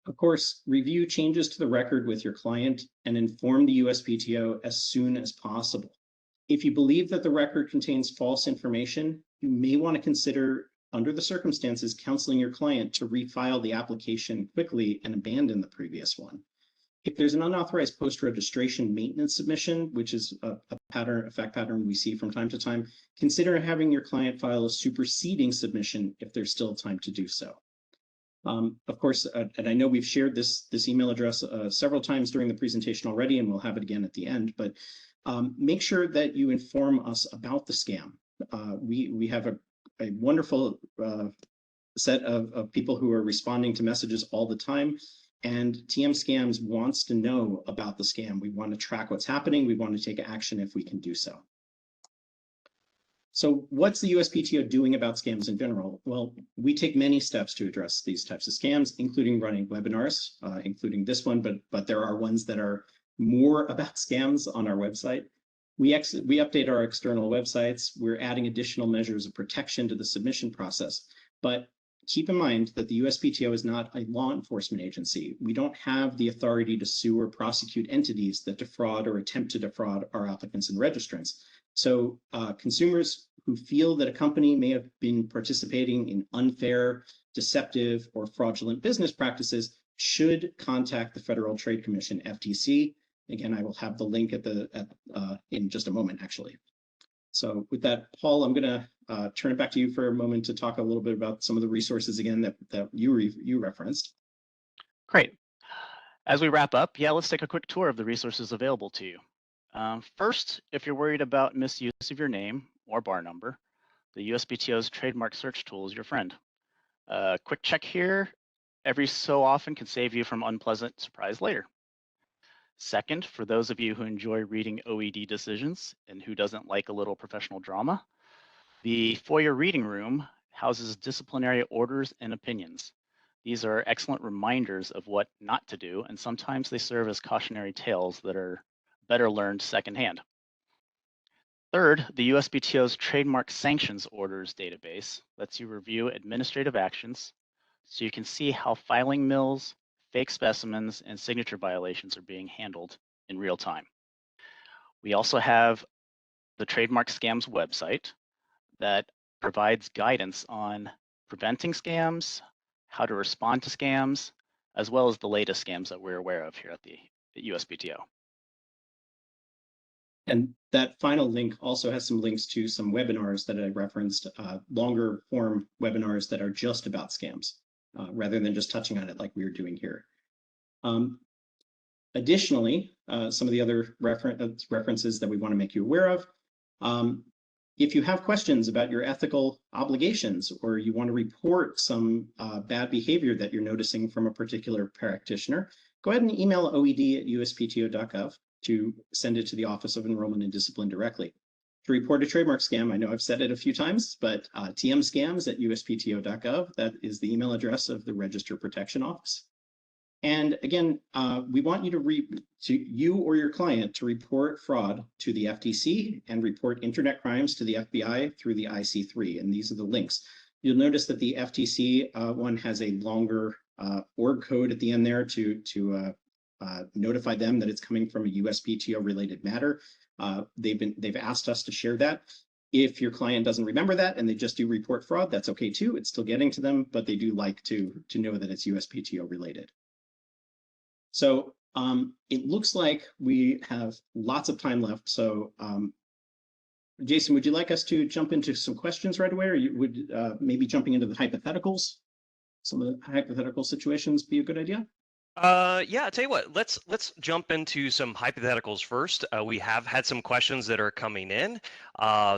Of course, review changes to the record with your client and inform the USPTO as soon as possible. If you believe that the record contains false information, you may want to consider, under the circumstances, counseling your client to refile the application quickly and abandon the previous one. If there's an unauthorized post-registration maintenance submission, which is a fact pattern we see from time to time, consider having your client file a superseding submission if there's still time to do so. Of course, and I know we've shared this email address several times during the presentation already, and we'll have it again at the end, but make sure that you inform us about the scam. We have a wonderful set of people who are responding to messages all the time, and TM Scams wants to know about the scam. We want to track what's happening. We want to take action if we can do so. So what's the USPTO doing about scams in general? Well, we take many steps to address these types of scams, including running webinars, including this one, but there are ones that are more about scams on our website. We update our external websites. We're adding additional measures of protection to the submission process. But keep in mind that the USPTO is not a law enforcement agency. We don't have the authority to sue or prosecute entities that defraud or attempt to defraud our applicants and registrants. So consumers who feel that a company may have been participating in unfair, deceptive, or fraudulent business practices should contact the Federal Trade Commission, FTC. Again, I will have the link in just a moment, actually. So with that, Paul, I'm going to turn it back to you for a moment to talk a little bit about some of the resources again that you referenced. Great. As we wrap up, let's take a quick tour of the resources available to you. First, if you're worried about misuse of your name or bar number, the USPTO's trademark search tool is your friend. A quick check here every so often can save you from unpleasant surprise later. Second, for those of you who enjoy reading OED decisions and who doesn't like a little professional drama, the FOIA reading room houses disciplinary orders and opinions. These are excellent reminders of what not to do, and sometimes they serve as cautionary tales that are better learned secondhand. Third, the USPTO's trademark sanctions orders database lets you review administrative actions so you can see how filing mills, fake specimens, and signature violations are being handled in real time. We also have the Trademark Scams website that provides guidance on preventing scams, how to respond to scams, as well as the latest scams that we're aware of here at the USPTO. And that final link also has some links to some webinars that I referenced, longer form webinars that are just about scams, rather than just touching on it like we were doing here. Additionally, some of the other references that we want to make you aware of. If you have questions about your ethical obligations, or you want to report some bad behavior that you're noticing from a particular practitioner, go ahead and email oed@uspto.gov to send it to the Office of Enrollment and Discipline directly. To report a trademark scam, I know I've said it a few times, but tmscams@uspto.gov, that is the email address of the Register Protection Office. And again, we want you you or your client to report fraud to the FTC and report internet crimes to the FBI through the IC3, and these are the links. You'll notice that the FTC one has a longer org code at the end there to notify them that it's coming from a USPTO related matter. They've asked us to share that. If your client doesn't remember that and they just do report fraud, that's okay too. It's still getting to them, but they do like to know that it's USPTO related. So it looks like we have lots of time left. So Jason, would you like us to jump into some questions right away, or you would maybe jumping into the hypotheticals? Some of the hypothetical situations be a good idea? Yeah, I'll tell you what, let's jump into some hypotheticals first. We have had some questions that are coming in,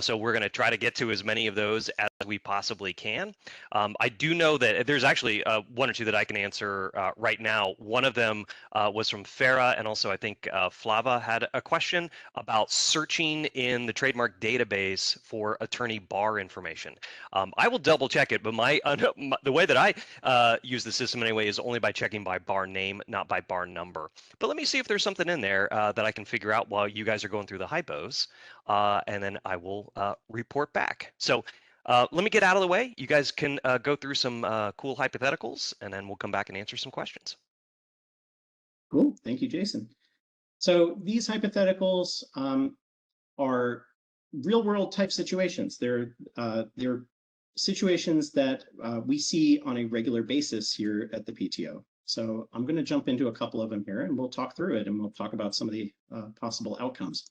so we're going to try to get to as many of those as we possibly can. I do know that there's actually one or two that I can answer right now. One of them was from Farah, and also I think Flava had a question about searching in the trademark database for attorney bar information. I will double check it, but the way that I use the system anyway is only by checking by bar name, not by bar number. But let me see if there's something in there that I can figure out while you guys are going through the hypos, and then I will report back. So let me get out of the way. You guys can go through some cool hypotheticals, and then we'll come back and answer some questions. Cool. Thank you, Jason. So these hypotheticals are real world type situations. They're situations that we see on a regular basis here at the PTO. So I'm going to jump into a couple of them here and we'll talk through it and we'll talk about some of the possible outcomes.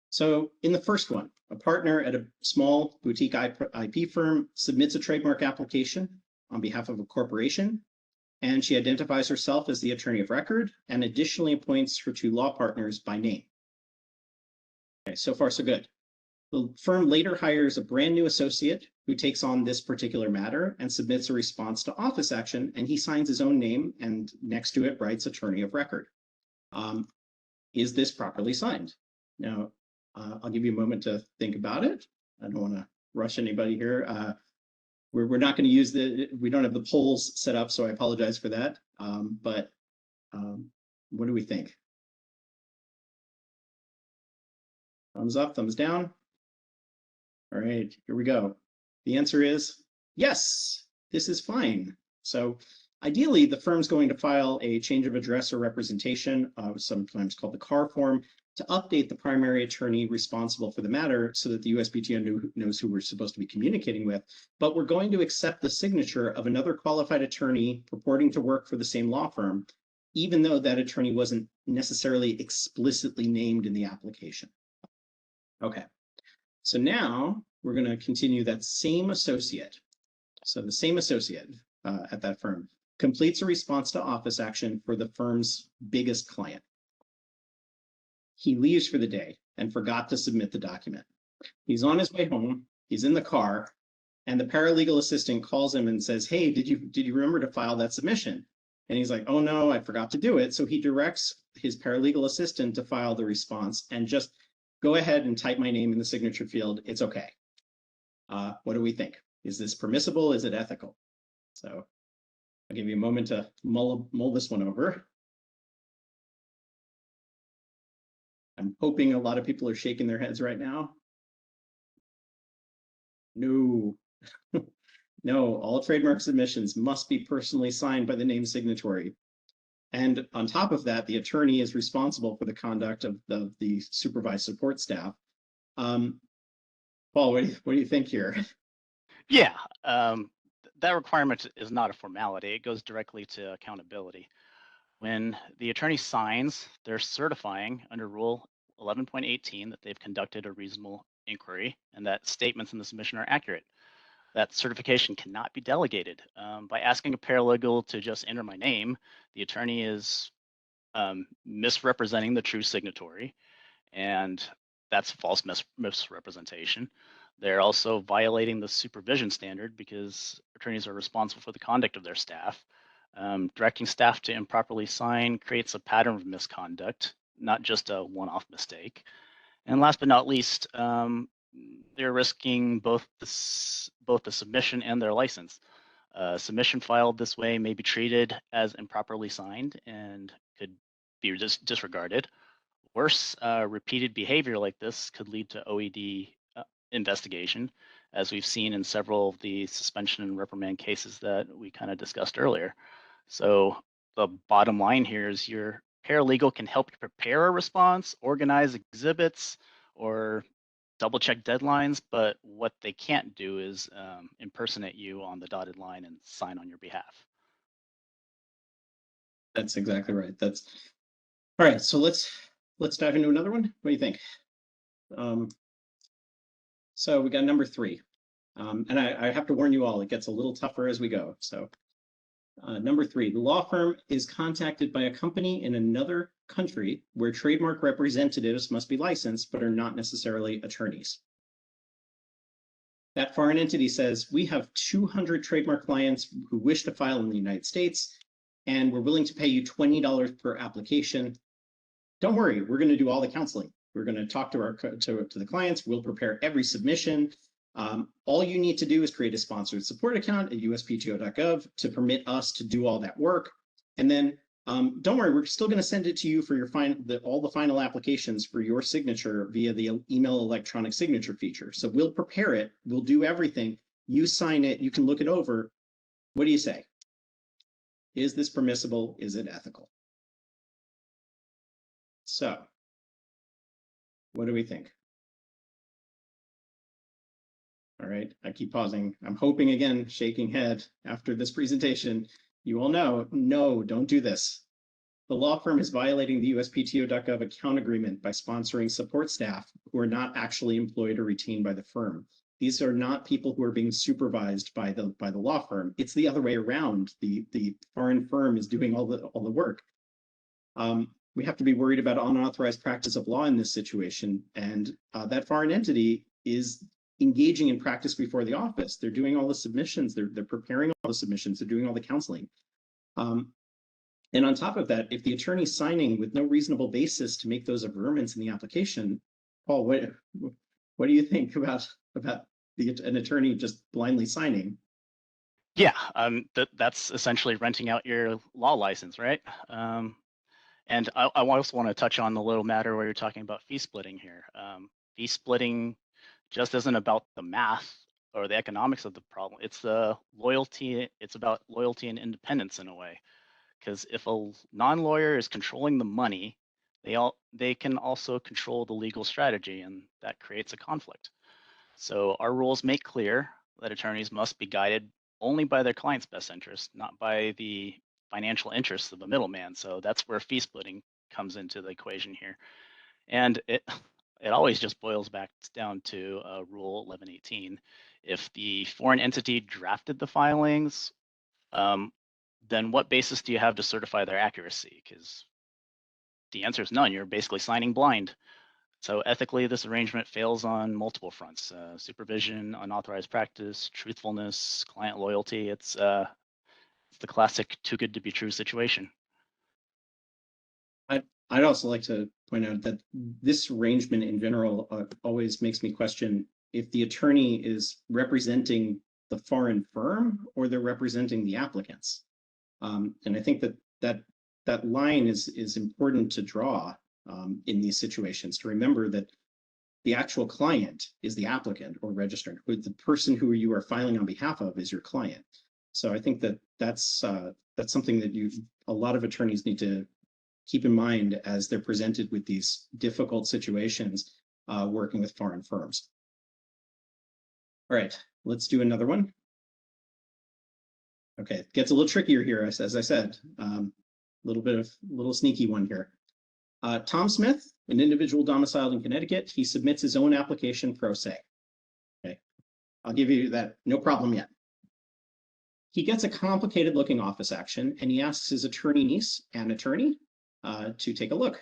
So in the first one, a partner at a small boutique IP firm submits a trademark application on behalf of a corporation, and she identifies herself as the attorney of record and additionally appoints her two law partners by name. Okay, so far so good. The firm later hires a brand new associate who takes on this particular matter and submits a response to office action, and he signs his own name and next to it writes attorney of record. Is this properly signed? Now, I'll give you a moment to think about it. I don't want to rush anybody here. We're not going to use we don't have the polls set up, so I apologize for that. But what do we think? Thumbs up, thumbs down. All right, here we go. The answer is yes, this is fine. So ideally, the firm's going to file a change of address or representation, sometimes called the CAR form, to update the primary attorney responsible for the matter so that the USPTO knows who we're supposed to be communicating with. But we're going to accept the signature of another qualified attorney purporting to work for the same law firm, even though that attorney wasn't necessarily explicitly named in the application. Okay. So now we're going to continue that same associate. So the same associate at that firm completes a response to office action for the firm's biggest client. He leaves for the day and forgot to submit the document. He's on his way home. He's in the car, and the paralegal assistant calls him and says, "Hey, did you remember to file that submission?" And he's like, "Oh no, I forgot to do it." So he directs his paralegal assistant to file the response and just go ahead and type my name in the signature field. It's okay. What do we think? Is this permissible? Is it ethical? So I'll give you a moment to mull this one over. I'm hoping a lot of people are shaking their heads right now. No, no, all trademark submissions must be personally signed by the named signatory. And on top of that, the attorney is responsible for the conduct of the supervised support staff. Paul, what do you think here? Yeah, that requirement is not a formality. It goes directly to accountability. When the attorney signs, they're certifying under Rule 11.18 that they've conducted a reasonable inquiry and that statements in the submission are accurate. That certification cannot be delegated. By asking a paralegal to just enter my name, the attorney is misrepresenting the true signatory, and that's false misrepresentation. They're also violating the supervision standard because attorneys are responsible for the conduct of their staff. Directing staff to improperly sign creates a pattern of misconduct, not just a one-off mistake. And last but not least, they're risking both the submission and their license. Submission filed this way may be treated as improperly signed and could be disregarded. Worse, repeated behavior like this could lead to OED investigation, as we've seen in several of the suspension and reprimand cases that we kind of discussed earlier. So the bottom line here is your paralegal can help you prepare a response, organize exhibits, or double check deadlines, but what they can't do is impersonate you on the dotted line and sign on your behalf. That's exactly right. That's all right. So let's dive into another one. What do you think? So we got number 3. And I have to warn you all, it gets a little tougher as we go. So Number 3, the law firm is contacted by a company in another country where trademark representatives must be licensed but are not necessarily attorneys. That foreign entity says, we have 200 trademark clients who wish to file in the United States, and we're willing to pay you $20 per application. Don't worry, we're going to do all the counseling. We're going to talk to the clients. We'll prepare every submission. All you need to do is create a sponsored support account at USPTO.gov to permit us to do all that work. And then don't worry, we're still going to send it to you for your all the final applications for your signature via the email electronic signature feature. So we'll prepare it. We'll do everything. You sign it. You can look it over. What do you say? Is this permissible? Is it ethical? So what do we think? All right, I keep pausing. I'm hoping again, shaking head after this presentation. You all know, no, don't do this. The law firm is violating the USPTO.gov account agreement by sponsoring support staff who are not actually employed or retained by the firm. These are not people who are being supervised by the law firm. It's the other way around. The foreign firm is doing all the work. We have to be worried about unauthorized practice of law in this situation, and that foreign entity is engaging in practice before the office. They're doing all the submissions. They're preparing all the submissions. They're doing all the counseling. And on top of that, if the attorney's signing with no reasonable basis to make those averments in the application, Paul, what do you think about an attorney just blindly signing? Yeah, that's essentially renting out your law license, right? And I also want to touch on the little matter where you're talking about fee splitting here. Fee splitting just isn't about the math or the economics of the problem. It's the loyalty. It's about loyalty and independence in a way. Because if a non-lawyer is controlling the money, they can also control the legal strategy, and that creates a conflict. So our rules make clear that attorneys must be guided only by their client's best interest, not by the financial interests of a middleman. So that's where fee splitting comes into the equation here. And it always just boils back down to Rule 1118. If the foreign entity drafted the filings, then what basis do you have to certify their accuracy? Because the answer is none. You're basically signing blind. So ethically, this arrangement fails on multiple fronts: supervision, unauthorized practice, truthfulness, client loyalty. It's the classic too good to be true situation. I'd also like to point out that this arrangement in general always makes me question if the attorney is representing the foreign firm or they're representing the applicants. And I think that line is important to draw in these situations, to remember that the actual client is the applicant or registrant, or the person who you are filing on behalf of is your client. So I think that's something that a lot of attorneys need to keep in mind as they're presented with these difficult situations working with foreign firms. All right, let's do another one. Okay, it gets a little trickier here, as I said. Little sneaky one here. Tom Smith, an individual domiciled in Connecticut, he submits his own application pro se. Okay, I'll give you that, no problem yet. He gets a complicated looking office action and he asks his attorney niece, an attorney, to take a look.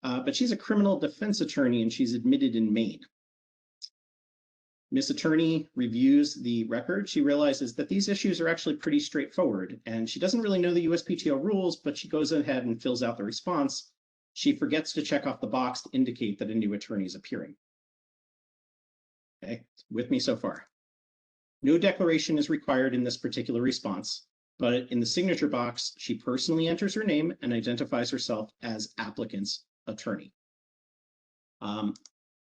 But she's a criminal defense attorney and she's admitted in Maine. Miss Attorney reviews the record. She realizes that these issues are actually pretty straightforward, and she doesn't really know the USPTO rules, but she goes ahead and fills out the response. She forgets to check off the box to indicate that a new attorney is appearing. Okay, with me so far. No declaration is required in this particular response, but in the signature box, she personally enters her name and identifies herself as applicant's attorney.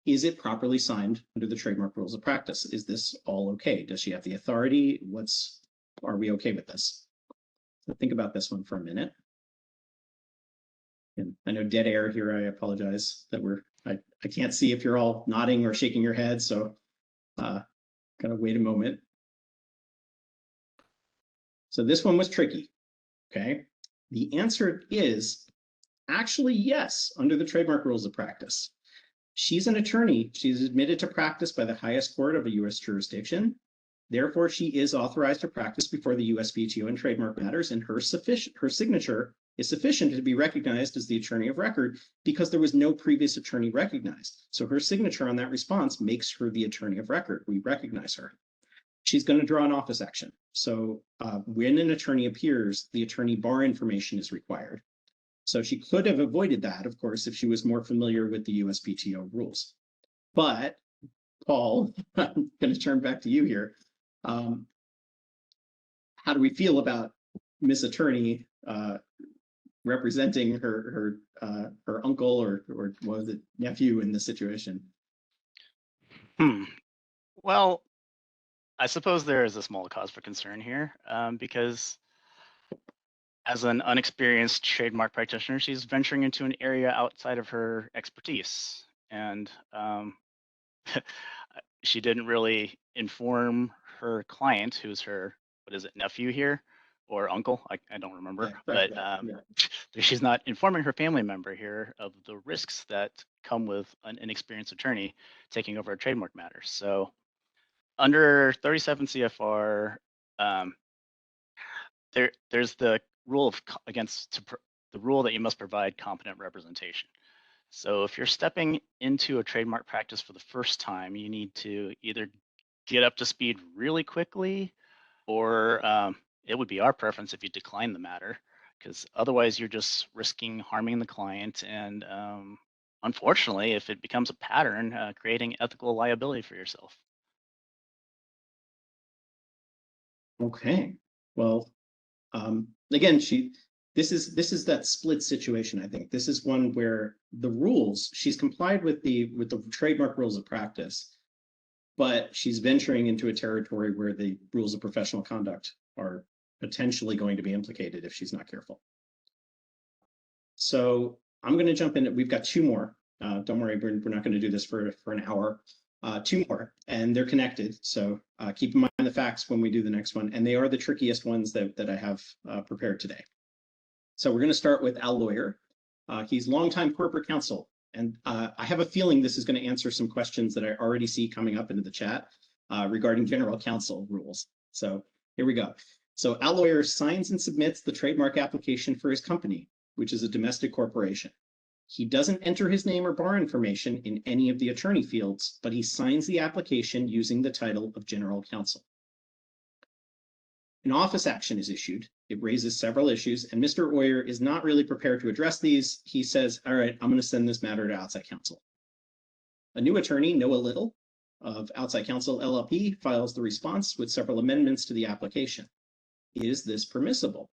Is it properly signed under the trademark rules of practice? Is this all okay? Does she have the authority? Are we okay with this? So think about this one for a minute. And I know dead air here. I apologize that I can't see if you're all nodding or shaking your head. So gotta wait a moment. So this one was tricky. Okay. The answer is actually yes, under the trademark rules of practice. She's an attorney. She's admitted to practice by the highest court of a U.S. jurisdiction. Therefore, she is authorized to practice before the USPTO in trademark matters, and her signature is sufficient to be recognized as the attorney of record because there was no previous attorney recognized. So her signature on that response makes her the attorney of record. We recognize her. She's going to draw an office action. So when an attorney appears, the attorney bar information is required. So she could have avoided that, of course, if she was more familiar with the USPTO rules. But Paul, I'm going to turn back to you here. How do we feel about Miss Attorney representing her uncle or was it nephew in this situation? Well, I suppose there is a small cause for concern here because as an unexperienced trademark practitioner, she's venturing into an area outside of her expertise. And she didn't really inform her client, who's her, what is it, nephew here or uncle? I don't remember, Yeah, but she's not informing her family member here of the risks that come with an inexperienced attorney taking over a trademark matter. So under 37 CFR, there's the rule of the rule that you must provide competent representation. So if you're stepping into a trademark practice for the first time, you need to either get up to speed really quickly, or it would be our preference if you decline the matter, because otherwise you're just risking harming the client and unfortunately, if it becomes a pattern, creating ethical liability for yourself. Okay. Well, again, this is that split situation. I think this is one where the rules, she's complied with the trademark rules of practice, but she's venturing into a territory where the rules of professional conduct are potentially going to be implicated if she's not careful. So I'm going to jump in. We've got two more. Don't worry, we're not going to do this for an hour. Two more, and they're connected. So keep in mind the facts when we do the next one, and they are the trickiest ones that I have prepared today. So we're going to start with Al Lawyer. He's longtime corporate counsel, and I have a feeling this is going to answer some questions that I already see coming up into the chat regarding general counsel rules. So here we go. So Al Lawyer signs and submits the trademark application for his company, which is a domestic corporation. He doesn't enter his name or bar information in any of the attorney fields, but he signs the application using the title of general counsel. An office action is issued. It raises several issues, and Mr. Oyer is not really prepared to address these. He says, all right, I'm going to send this matter to outside counsel. A new attorney, Noah Little, of Outside Counsel LLP, files the response with several amendments to the application. Is this permissible?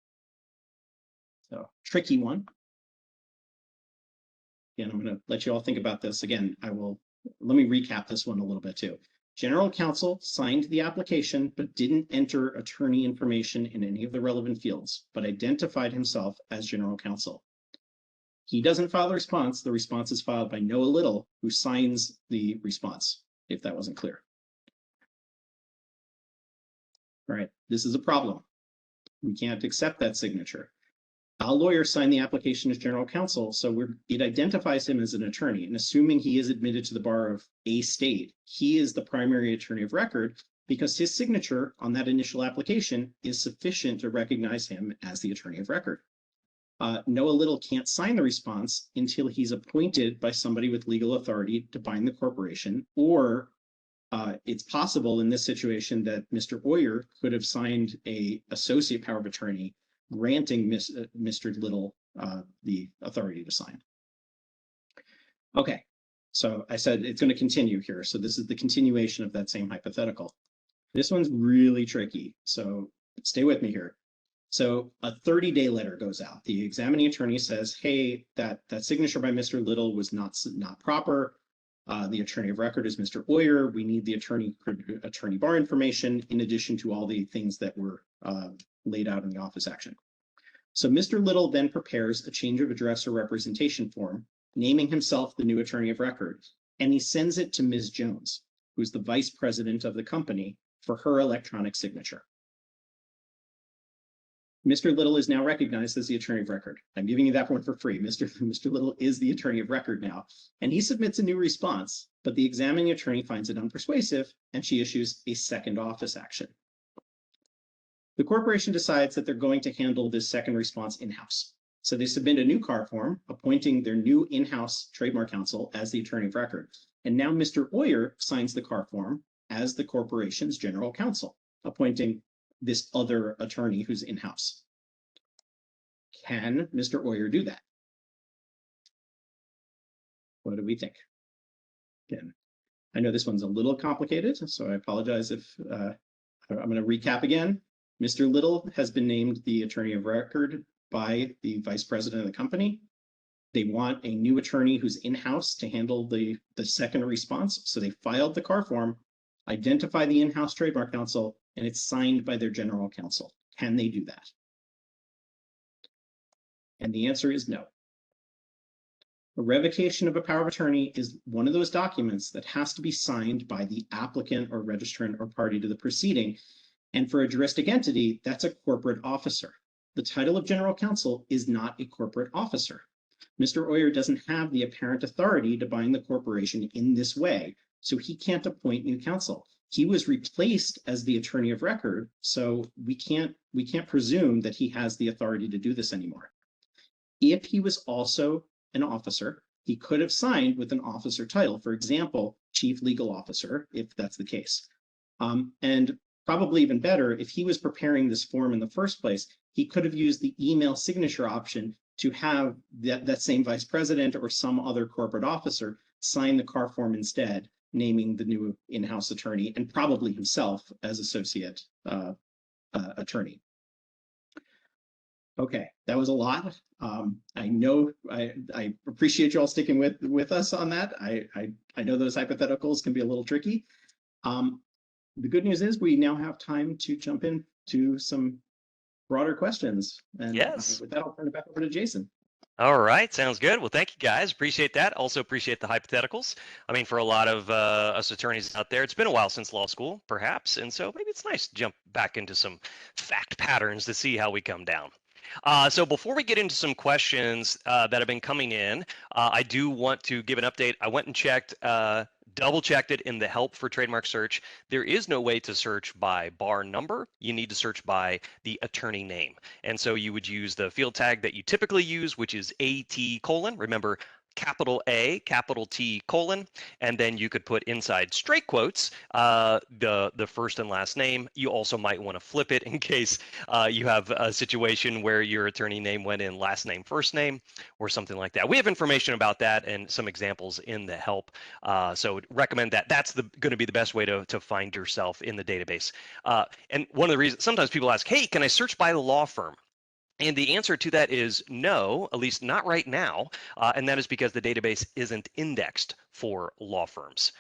So, tricky one. Again, I'm going to let you all think about this. Again, let me recap this one a little bit too. General counsel signed the application, but didn't enter attorney information in any of the relevant fields, but identified himself as general counsel. He doesn't file the response. The response is filed by Noah Little, who signs the response, if that wasn't clear. All right, this is a problem. We can't accept that signature. Al Lawyer signed the application as general counsel, so it identifies him as an attorney. And assuming he is admitted to the bar of a state, he is the primary attorney of record because his signature on that initial application is sufficient to recognize him as the attorney of record. Noah Little can't sign the response until he's appointed by somebody with legal authority to bind the corporation, or it's possible in this situation that Mr. Oyer could have signed an associate power of attorney granting Mr. Little the authority to sign. Okay, so I said it's going to continue here. So this is the continuation of that same hypothetical. This one's really tricky, so stay with me here. So a 30-day letter goes out. The examining attorney says, hey, that signature by Mr. Little was not proper. The attorney of record is Mr. Oyer. We need the attorney bar information in addition to all the things that were laid out in the office action. So Mr. Little then prepares a change of address or representation form, naming himself the new attorney of record, and he sends it to Ms. Jones, who's the vice president of the company, for her electronic signature. Mr. Little is now recognized as the attorney of record. I'm giving you that one for free. Mr. Little is the attorney of record now, and he submits a new response, but the examining attorney finds it unpersuasive, and she issues a second office action. The corporation decides that they're going to handle this second response in-house. So they submit a new CAR form, appointing their new in-house trademark counsel as the attorney of record. And now Mr. Oyer signs the CAR form as the corporation's general counsel, appointing this other attorney who's in-house. Can Mr. Oyer do that? What do we think? Again, I know this one's a little complicated, so I apologize if I'm going to recap again. Mr. Little has been named the attorney of record by the vice president of the company. They want a new attorney who's in-house to handle the second response. So they filed the CAR form, identify the in-house trademark counsel, and it's signed by their general counsel. Can they do that? And the answer is no. A revocation of a power of attorney is one of those documents that has to be signed by the applicant or registrant or party to the proceeding. And for a juristic entity, that's a corporate officer. The title of general counsel is not a corporate officer. Mr. Oyer doesn't have the apparent authority to bind the corporation in this way, so he can't appoint new counsel. He was replaced as the attorney of record, so we can't presume that he has the authority to do this anymore. If he was also an officer, he could have signed with an officer title, for example, chief legal officer, if that's the case. And probably even better, if he was preparing this form in the first place, he could have used the email signature option to have that same vice president or some other corporate officer sign the CAR form instead, naming the new in-house attorney and probably himself as associate attorney. Okay, that was a lot. I know I appreciate you all sticking with us on that. I know those hypotheticals can be a little tricky. The good news is we now have time to jump into some broader questions. And Yes. with that, I'll turn it back over to Jason. All right, sounds good. Well, thank you guys. Appreciate that. Also appreciate the hypotheticals. I mean, for a lot of us attorneys out there, it's been a while since law school, perhaps, and so maybe it's nice to jump back into some fact patterns to see how we come down. So before we get into some questions that have been coming in, I do want to give an update. I went and checked, double checked it in the help for trademark search. There is no way to search by bar number. You need to search by the attorney name. And so you would use the field tag that you typically use, which is AT:. Remember, capital A, capital T, colon, and then you could put inside straight quotes the first and last name. You also might want to flip it in case you have a situation where your attorney name went in last name, first name, or something like that. We have information about that and some examples in the help. So recommend that. That's going to be the best way to find yourself in the database. And one of the reasons, sometimes people ask, hey, can I search by the law firm? And the answer to that is no, at least not right now, and that is because the database isn't indexed for law firms.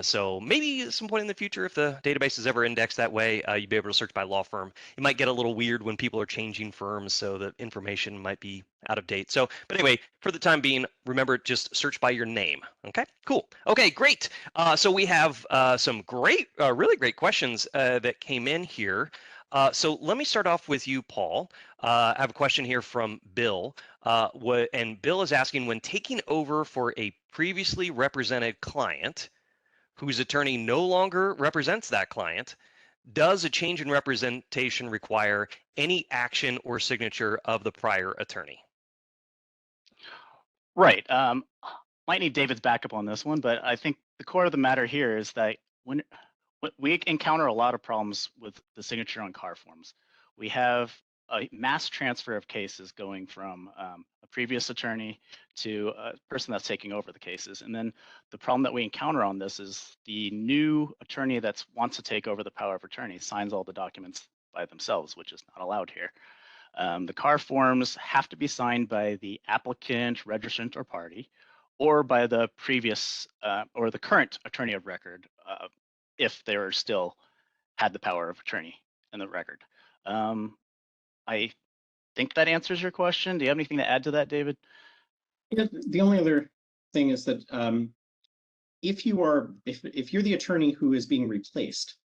So maybe at some point in the future, if the database is ever indexed that way, you'd be able to search by law firm. It might get a little weird when people are changing firms, so the information might be out of date. So, but anyway, for the time being, remember, just search by your name. Okay, cool. Okay, great. So we have some great, really great questions that came in here. So let me start off with you, Paul. I have a question here from Bill. And Bill is asking, when taking over for a previously represented client whose attorney no longer represents that client, does a change in representation require any action or signature of the prior attorney? Right. Might need David's backup on this one, but I think the core of the matter here is that when we encounter a lot of problems with the signature on CAR forms. We have a mass transfer of cases going from a previous attorney to a person that's taking over the cases. And then the problem that we encounter on this is the new attorney that wants to take over the power of attorney signs all the documents by themselves, which is not allowed here. The CAR forms have to be signed by the applicant, registrant, or party, or by the previous or the current attorney of record, if they were still had the power of attorney in the record. I think that answers your question. Do you have anything to add to that, David? Yeah, the only other thing is that if you're the attorney who is being replaced,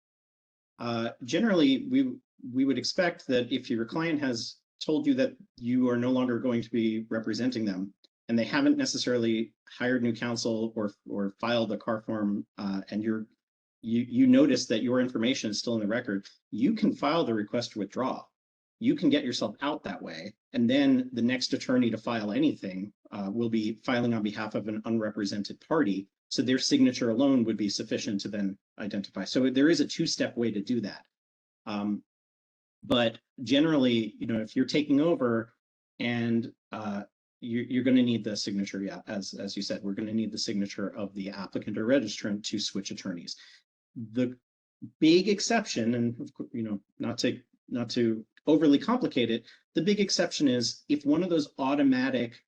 generally we would expect that if your client has told you that you are no longer going to be representing them, and they haven't necessarily hired new counsel or filed a car form, and you notice that your information is still in the record, you can file the request to withdraw. You can get yourself out that way, and then the next attorney to file anything will be filing on behalf of an unrepresented party. So their signature alone would be sufficient to then identify. So there is a two-step way to do that. But generally, if you're taking over and you're going to need the signature, yeah, as you said, we're going to need the signature of the applicant or registrant to switch attorneys. The big exception, and not to overly complicate it, the big exception is if one of those automatic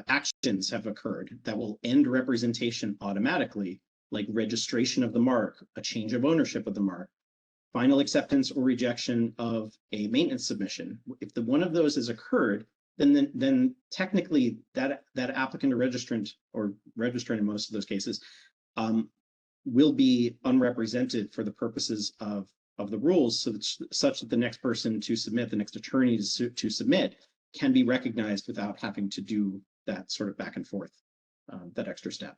actions have occurred that will end representation automatically, like registration of the mark, a change of ownership of the mark, final acceptance or rejection of a maintenance submission. If one of those has occurred, then technically that applicant or registrant in most of those cases will be unrepresented for the purposes of the rules, such that the next person to submit, the next attorney to submit, can be recognized without having to do that sort of back and forth, that extra step.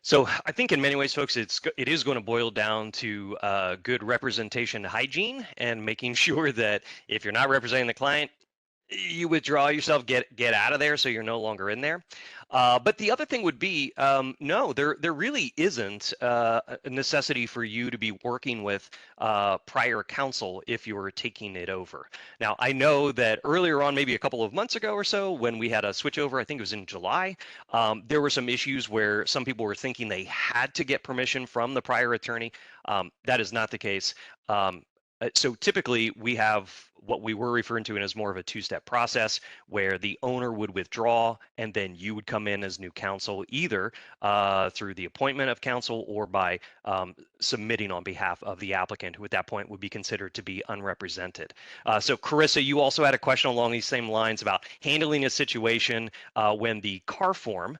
So I think in many ways, folks, it is going to boil down to good representation hygiene and making sure that if you're not representing the client, you withdraw yourself, get out of there, so you're no longer in there. But the other thing would be, no, there really isn't a necessity for you to be working with prior counsel if you were taking it over. Now, I know that earlier on, maybe a couple of months ago or so, when we had a switchover, I think it was in July, there were some issues where some people were thinking they had to get permission from the prior attorney. That is not the case. So typically we have what we were referring to as more of a two-step process where the owner would withdraw and then you would come in as new counsel, either through the appointment of counsel or by submitting on behalf of the applicant, who at that point would be considered to be unrepresented. So Carissa, you also had a question along these same lines about handling a situation when the car form,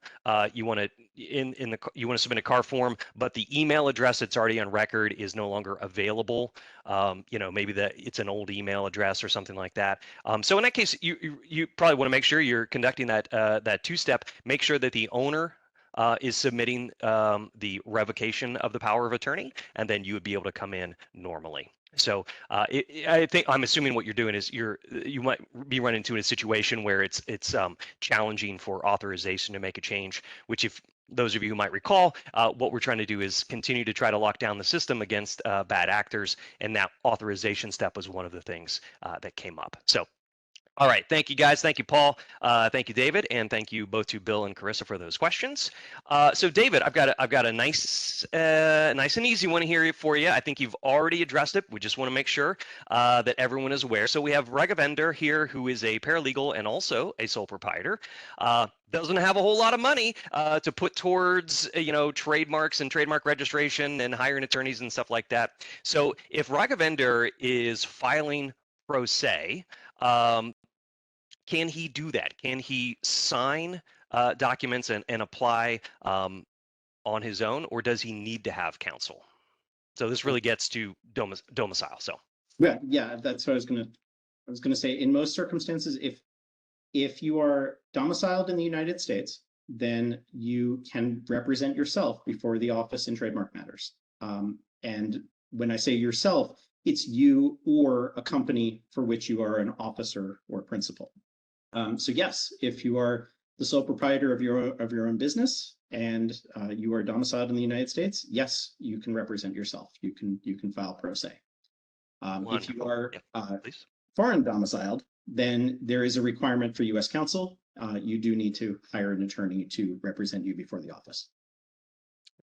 you want to you want to submit a car form, but the email address that's already on record is no longer available. Maybe that it's an old email address or something like that. So in that case, you probably want to make sure you're conducting that two-step. Make sure that the owner is submitting the revocation of the power of attorney, and then you would be able to come in normally. So I'm assuming what you're doing is you might be running into a situation where it's challenging for authorization to make a change, which, if those of you who might recall, what we're trying to do is continue to try to lock down the system against bad actors, and that authorization step was one of the things that came up. So all right, thank you guys. Thank you, Paul. Thank you, David, and thank you both to Bill and Carissa for those questions. So, David, I've got a nice and easy one here for you. I think you've already addressed it. We just want to make sure that everyone is aware. So we have Raghavender here, who is a paralegal and also a sole proprietor. Doesn't have a whole lot of money to put towards trademarks and trademark registration and hiring attorneys and stuff like that. So if Raghavender is filing pro se, can he do that? Can he sign documents and apply on his own, or does he need to have counsel? So this really gets to domicile. So yeah, that's what I was gonna say. In most circumstances, if you are domiciled in the United States, then you can represent yourself before the office in trademark matters. And when I say yourself, it's you or a company for which you are an officer or principal. So yes, if you are the sole proprietor of your own business and you are domiciled in the United States, yes, you can represent yourself. You can file pro se. If you are foreign domiciled, then there is a requirement for U.S. counsel. You do need to hire an attorney to represent you before the office.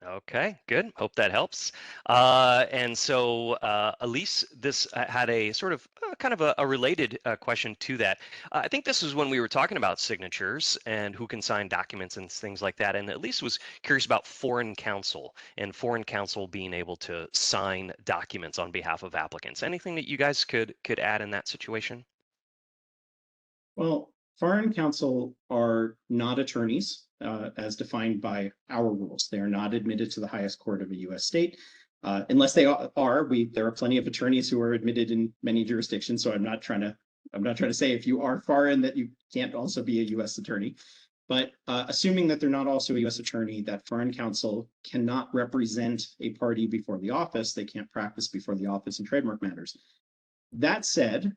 Okay, good. Hope that helps. And so, Elise, this had a sort of kind of a related question to that. I think this is when we were talking about signatures and who can sign documents and things like that. And Elise was curious about foreign counsel and foreign counsel being able to sign documents on behalf of applicants. Anything that you guys could add in that situation? Well, foreign counsel are not attorneys as defined by our rules. They are not admitted to the highest court of a U.S. state. Unless they are, there are plenty of attorneys who are admitted in many jurisdictions. So I'm not trying to say if you are foreign that you can't also be a U.S. attorney. But assuming that they're not also a U.S. attorney, that foreign counsel cannot represent a party before the office. They can't practice before the office in trademark matters. That said,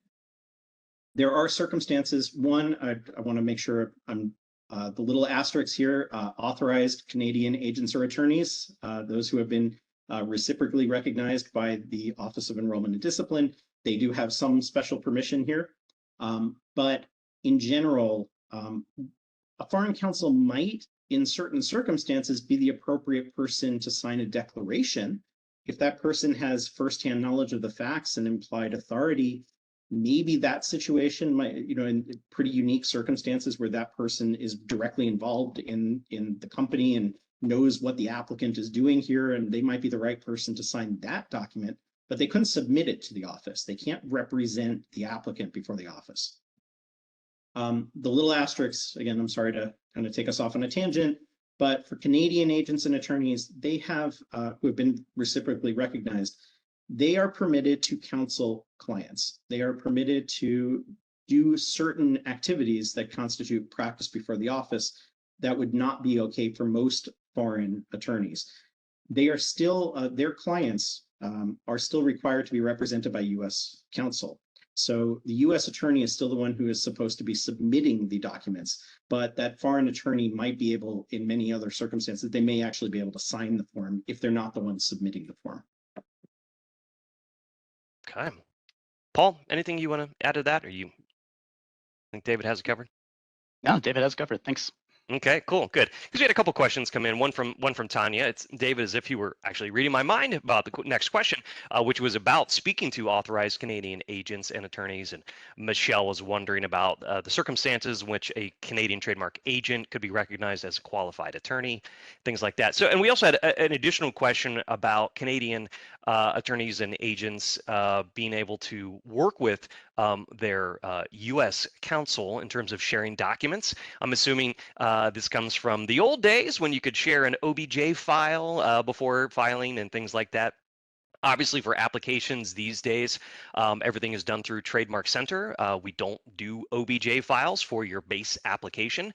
there are circumstances. One, I want to make sure I'm the little asterisks here, authorized Canadian agents or attorneys, those who have been reciprocally recognized by the Office of Enrollment and Discipline. They do have some special permission here. But in general, a foreign counsel might, in certain circumstances, be the appropriate person to sign a declaration. If that person has firsthand knowledge of the facts and implied authority, maybe that situation might, in pretty unique circumstances where that person is directly involved in the company and knows what the applicant is doing here, and they might be the right person to sign that document, but they couldn't submit it to the office. They can't represent the applicant before the office. The little asterisks, again, I'm sorry to kind of take us off on a tangent, but for Canadian agents and attorneys, they have, who have been reciprocally recognized, they are permitted to counsel clients. They are permitted to do certain activities that constitute practice before the office that would not be okay for most foreign attorneys. They are still, their clients are still required to be represented by US counsel. So the US attorney is still the one who is supposed to be submitting the documents, but that foreign attorney might be able, in many other circumstances, they may actually be able to sign the form if they're not the one submitting the form. Okay. Paul, anything you want to add to that, or you think David has it covered? No, David has covered. Thanks. Okay, cool, good. Because we had a couple questions come in. One from Tanya. It's David, as if you were actually reading my mind about the next question, which was about speaking to authorized Canadian agents and attorneys. And Michelle was wondering about the circumstances in which a Canadian trademark agent could be recognized as a qualified attorney, things like that. So, and we also had an additional question about Canadian attorneys and agents being able to work with their U.S. counsel in terms of sharing documents. I'm assuming this comes from the old days when you could share an OBJ file before filing and things like that. Obviously, for applications these days, everything is done through Trademark Center. We don't do OBJ files for your base application.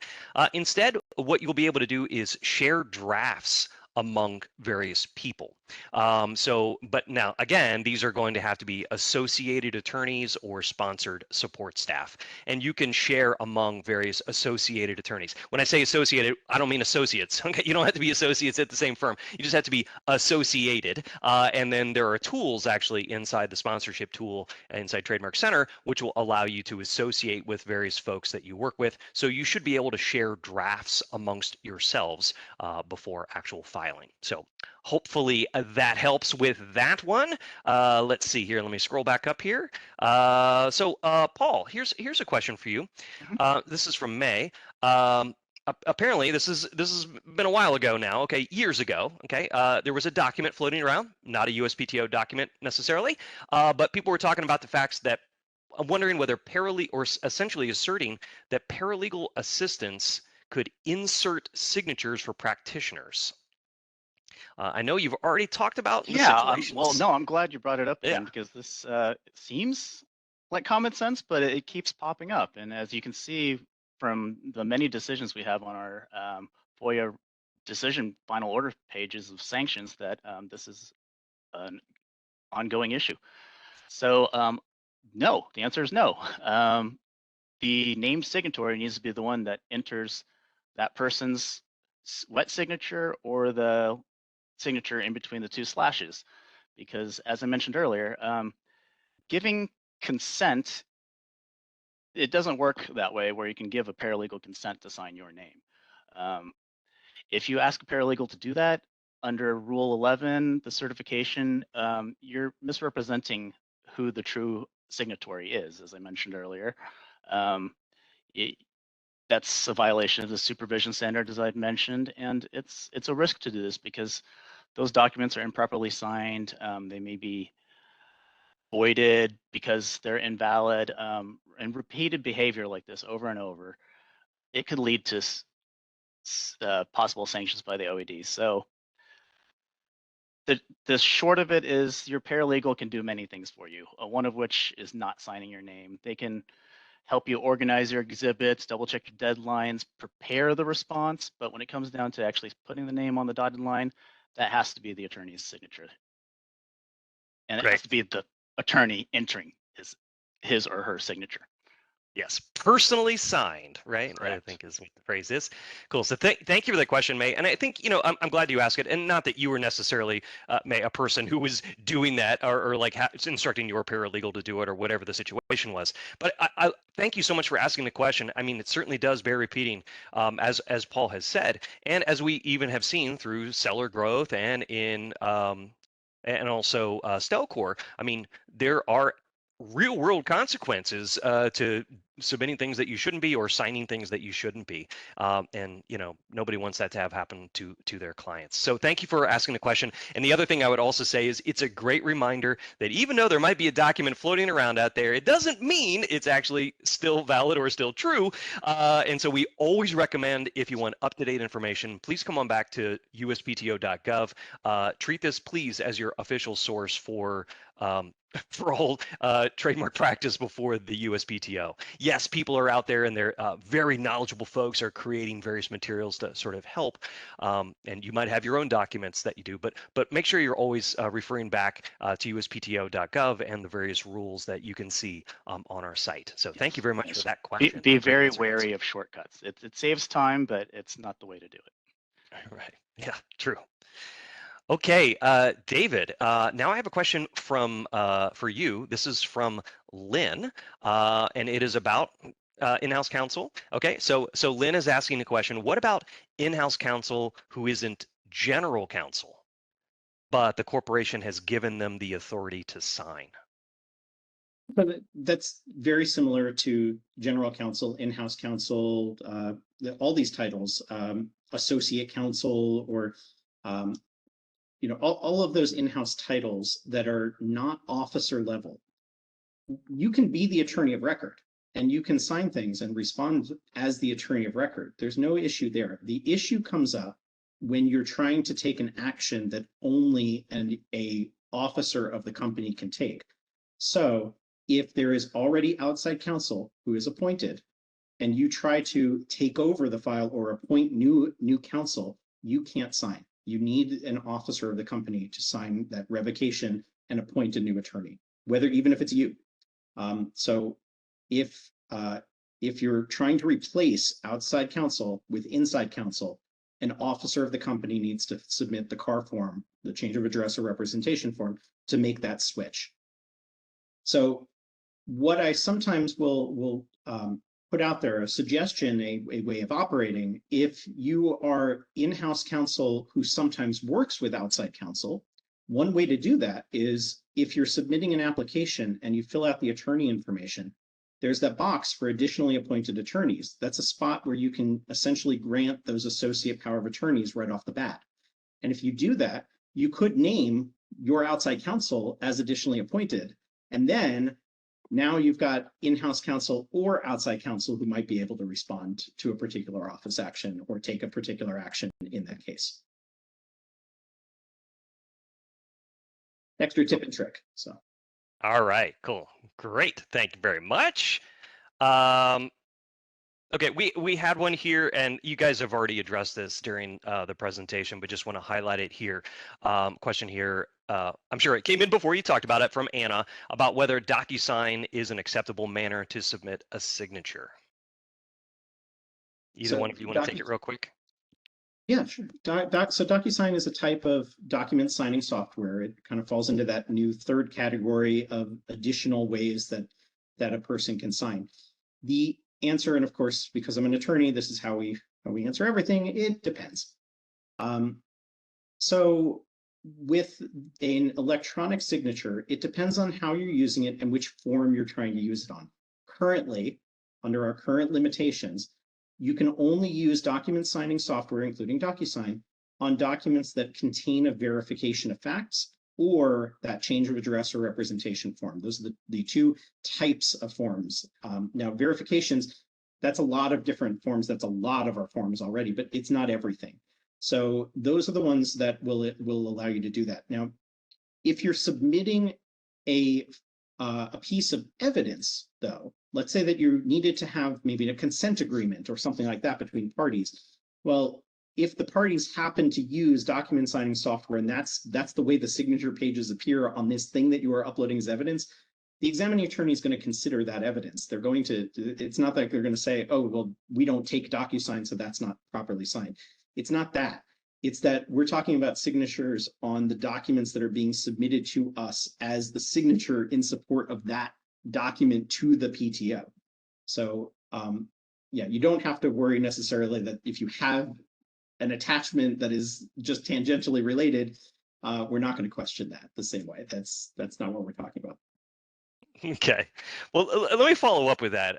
Instead, what you'll be able to do is share drafts among various people. But now, again, these are going to have to be associated attorneys or sponsored support staff. And you can share among various associated attorneys. When I say associated, I don't mean associates. Okay, you don't have to be associates at the same firm. You just have to be associated. And then there are tools actually inside the sponsorship tool, inside Trademark Center, which will allow you to associate with various folks that you work with. So you should be able to share drafts amongst yourselves before actual filing. So hopefully that helps with that one. Let's see here. Let me scroll back up here. Paul, here's a question for you. This is from May. Apparently, this has been a while ago now. Okay, years ago. Okay, there was a document floating around, not a USPTO document necessarily, but people were talking about the facts that I'm wondering whether essentially asserting that paralegal assistants could insert signatures for practitioners. I know you've already talked about the situations. Well, no, I'm glad you brought it up again, Yeah. because this seems like common sense, but it keeps popping up. And as you can see from the many decisions we have on our FOIA decision final order pages of sanctions, that this is an ongoing issue. So no, the answer is no. The named signatory needs to be the one that enters that person's wet signature or the signature in between the two slashes, because as I mentioned earlier, giving consent, it doesn't work that way where you can give a paralegal consent to sign your name. If you ask a paralegal to do that under Rule 11, the certification, you're misrepresenting who the true signatory is, as I mentioned earlier. That's a violation of the supervision standard, as I've mentioned, and it's a risk to do this because those documents are improperly signed. They may be voided because they're invalid, and repeated behavior like this over and over, it could lead to possible sanctions by the OED. So The short of it is your paralegal can do many things for you, one of which is not signing your name. They can help you organize your exhibits, double check your deadlines, prepare the response. But when it comes down to actually putting the name on the dotted line, that has to be the attorney's signature. And it has Great. to be the attorney entering his or her signature. Yes, personally signed, right? I Correct. think is what the phrase is. Cool. So thank you for the question, May. And I think, I'm glad you asked it. And not that you were necessarily, May, a person who was doing that or like instructing your paralegal to do it or whatever the situation was. But I thank you so much for asking the question. I mean, it certainly does bear repeating, as Paul has said, and as we even have seen through seller growth and in and also Stelcor. I mean, there are real world consequences to submitting things that you shouldn't be or signing things that you shouldn't be, and nobody wants that to have happen to their clients. So thank you for asking the question. And the other thing I would also say is it's a great reminder that even though there might be a document floating around out there, it doesn't mean it's actually still valid or still true. And so we always recommend, if you want up-to-date information, please come on back to uspto.gov. Treat this please as your official source for all trademark practice before the USPTO. Yes, people are out there and they're very knowledgeable folks are creating various materials to sort of help. And you might have your own documents that you do, but make sure you're always referring back to uspto.gov and the various rules that you can see on our site. So thank you very much for that question. Be very wary of shortcuts. It saves time, but it's not the way to do it. Right. Yeah, true. Okay, David, now I have a question from for you. This is from Lynn, and it is about in-house counsel. Okay, so Lynn is asking the question, what about in-house counsel who isn't general counsel, but the corporation has given them the authority to sign? But that's very similar to general counsel, in-house counsel, all these titles, associate counsel, or all of those in-house titles that are not officer level. You can be the attorney of record and you can sign things and respond as the attorney of record. There's no issue there. The issue comes up when you're trying to take an action that only a officer of the company can take. So if there is already outside counsel who is appointed and you try to take over the file or appoint new counsel, you can't sign. You need an officer of the company to sign that revocation and appoint a new attorney, even if it's you. So if you're trying to replace outside counsel with inside counsel, an officer of the company needs to submit the CAR form, the change of address or representation form, to make that switch. So what I sometimes will put out there, a suggestion, a way of operating, if you are in-house counsel who sometimes works with outside counsel, one way to do that is if you're submitting an application and you fill out the attorney information, there's that box for additionally appointed attorneys. That's a spot where you can essentially grant those associate power of attorneys right off the bat. And if you do that, you could name your outside counsel as additionally appointed. And then now you've got in-house counsel or outside counsel who might be able to respond to a particular office action or take a particular action in that case. Extra tip and trick. So. All right, cool, great, thank you very much. Okay, we had one here, and you guys have already addressed this during the presentation, but just want to highlight it here. Question here, I'm sure it came in before you talked about it, from Anna, about whether DocuSign is an acceptable manner to submit a signature. Either one of you want to take it real quick? Yeah, sure. So DocuSign is a type of document signing software. It kind of falls into that new third category of additional ways that a person can sign. The answer, and of course, because I'm an attorney, this is how we answer everything. It depends. So with an electronic signature, it depends on how you're using it and which form you're trying to use it on. Currently, under our current limitations, you can only use document signing software, including DocuSign, on documents that contain a verification of facts or that change of address or representation form. Those are the two types of forms. Now, verifications, that's a lot of different forms. That's a lot of our forms already, but it's not everything. So those are the ones that will allow you to do that. Now, if you're submitting a piece of evidence, though, let's say that you needed to have maybe a consent agreement or something like that between parties. Well, if the parties happen to use document signing software and that's the way the signature pages appear on this thing that you are uploading as evidence, the examining attorney is going to consider that evidence. They're going to, it's not like they're going to say, oh, well, we don't take DocuSign, so that's not properly signed. It's not that. It's that we're talking about signatures on the documents that are being submitted to us as the signature in support of that document to the PTO. So yeah, you don't have to worry necessarily that if you have an attachment that is just tangentially related, we're not going to question that the same way. That's not what we're talking about. Okay. Well, let me follow up with that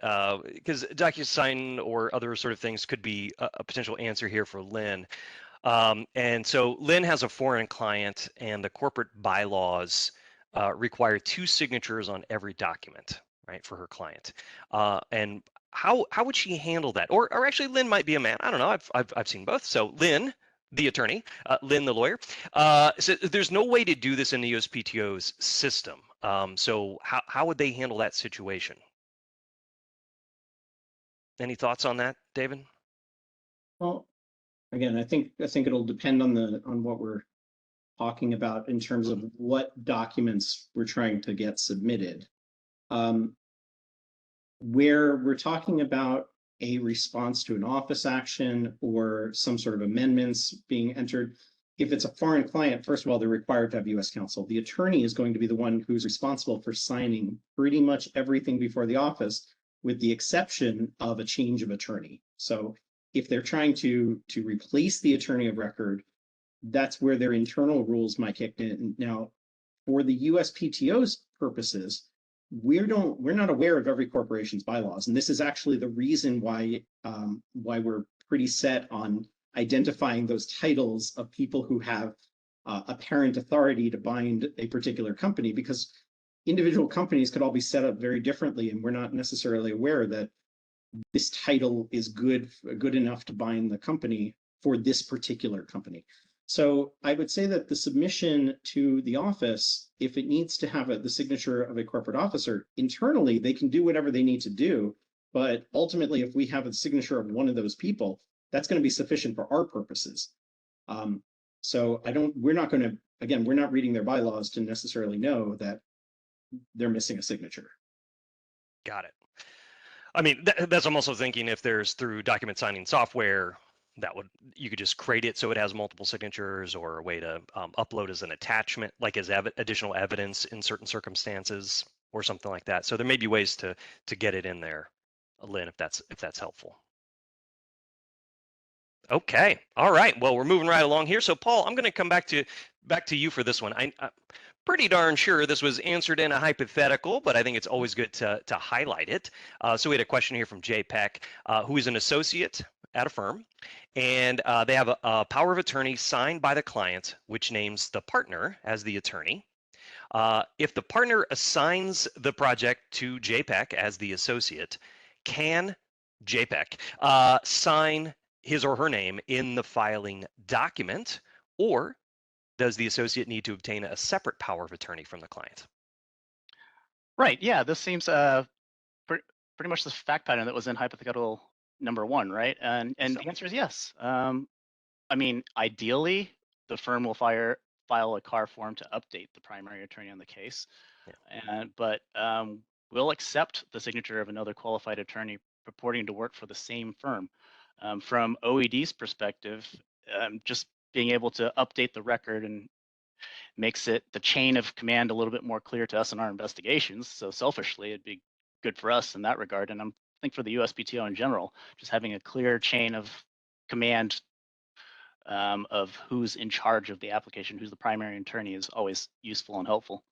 because DocuSign or other sort of things could be a potential answer here for Lynn. And so Lynn has a foreign client, and the corporate bylaws require 2 signatures on every document, right, for her client. And how would she handle that? Or actually, Lynn might be a man. I don't know. I've seen both. So Lynn, the attorney, Lynn, the lawyer. So there's no way to do this in the USPTO's system. So how would they handle that situation? Any thoughts on that, David? Well, again, I think it'll depend on what we're talking about in terms of what documents we're trying to get submitted. Where we're talking about a response to an office action or some sort of amendments being entered, if it's a foreign client, first of all, they're required to have US counsel. The attorney is going to be the one who's responsible for signing pretty much everything before the office, with the exception of a change of attorney. So if they're trying to replace the attorney of record, that's where their internal rules might kick in. Now, for the USPTO's purposes, we're not aware of every corporation's bylaws, and this is actually the reason why we're pretty set on identifying those titles of people who have apparent authority to bind a particular company, because individual companies could all be set up very differently, and we're not necessarily aware that this title is good enough to bind the company for this particular company. So I would say that the submission to the office, if it needs to have the signature of a corporate officer, internally, they can do whatever they need to do. But ultimately, if we have a signature of one of those people, that's going to be sufficient for our purposes. So we're not going to, again, we're not reading their bylaws to necessarily know that they're missing a signature. Got it. I mean, that's I'm also thinking if there's through document signing software, you could just create it so it has multiple signatures, or a way to upload as an attachment, like as additional evidence in certain circumstances or something like that. So there may be ways to get it in there, Lynn, if that's helpful. Okay. All right. Well, we're moving right along here. So Paul, I'm going to come back to you for this one. I'm pretty darn sure this was answered in a hypothetical, but I think it's always good to highlight it. So we had a question here from Jay Peck, who is an associate at a firm, and they have a power of attorney signed by the client, which names the partner as the attorney. If the partner assigns the project to Jay Peck as the associate, can Jay Peck sign his or her name in the filing document, or does the associate need to obtain a separate power of attorney from the client? Right. Yeah, this seems pretty much the fact pattern that was in hypothetical number 1, right? And the answer is yes. I mean, ideally, the firm will file a CAR form to update the primary attorney on the case, but we'll accept the signature of another qualified attorney purporting to work for the same firm. From OED's perspective, just being able to update the record and makes the chain of command a little bit more clear to us in our investigations. So selfishly, it'd be good for us in that regard. And I think for the USPTO in general, just having a clear chain of command of who's in charge of the application, who's the primary attorney, is always useful and helpful.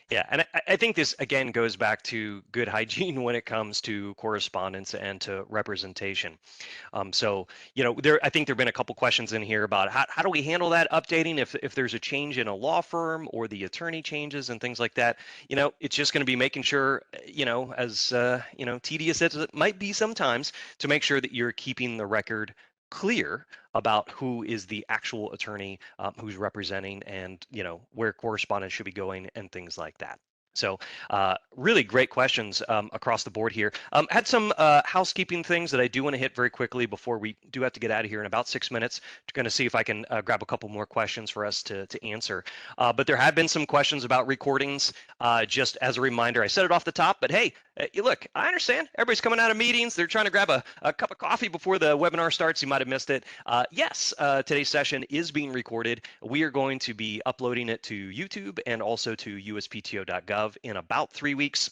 Yeah, and I think this again goes back to good hygiene when it comes to correspondence and to representation. So, I think there've been a couple questions in here about how do we handle that updating if there's a change in a law firm or the attorney changes and things like that. It's just going to be making sure, as tedious as it might be sometimes, to make sure that you're keeping the record clear about who is the actual attorney who's representing, and where correspondence should be going and things like that. So really great questions across the board here. Had some housekeeping things that I do want to hit very quickly before we do have to get out of here in about 6 minutes. Going to see if I can grab a couple more questions for us to answer. But there have been some questions about recordings. Just as a reminder, I said it off the top, but hey, look, I understand everybody's coming out of meetings. They're trying to grab a cup of coffee before the webinar starts. You might have missed it. Yes, today's session is being recorded. We are going to be uploading it to YouTube and also to USPTO.gov in about 3 weeks.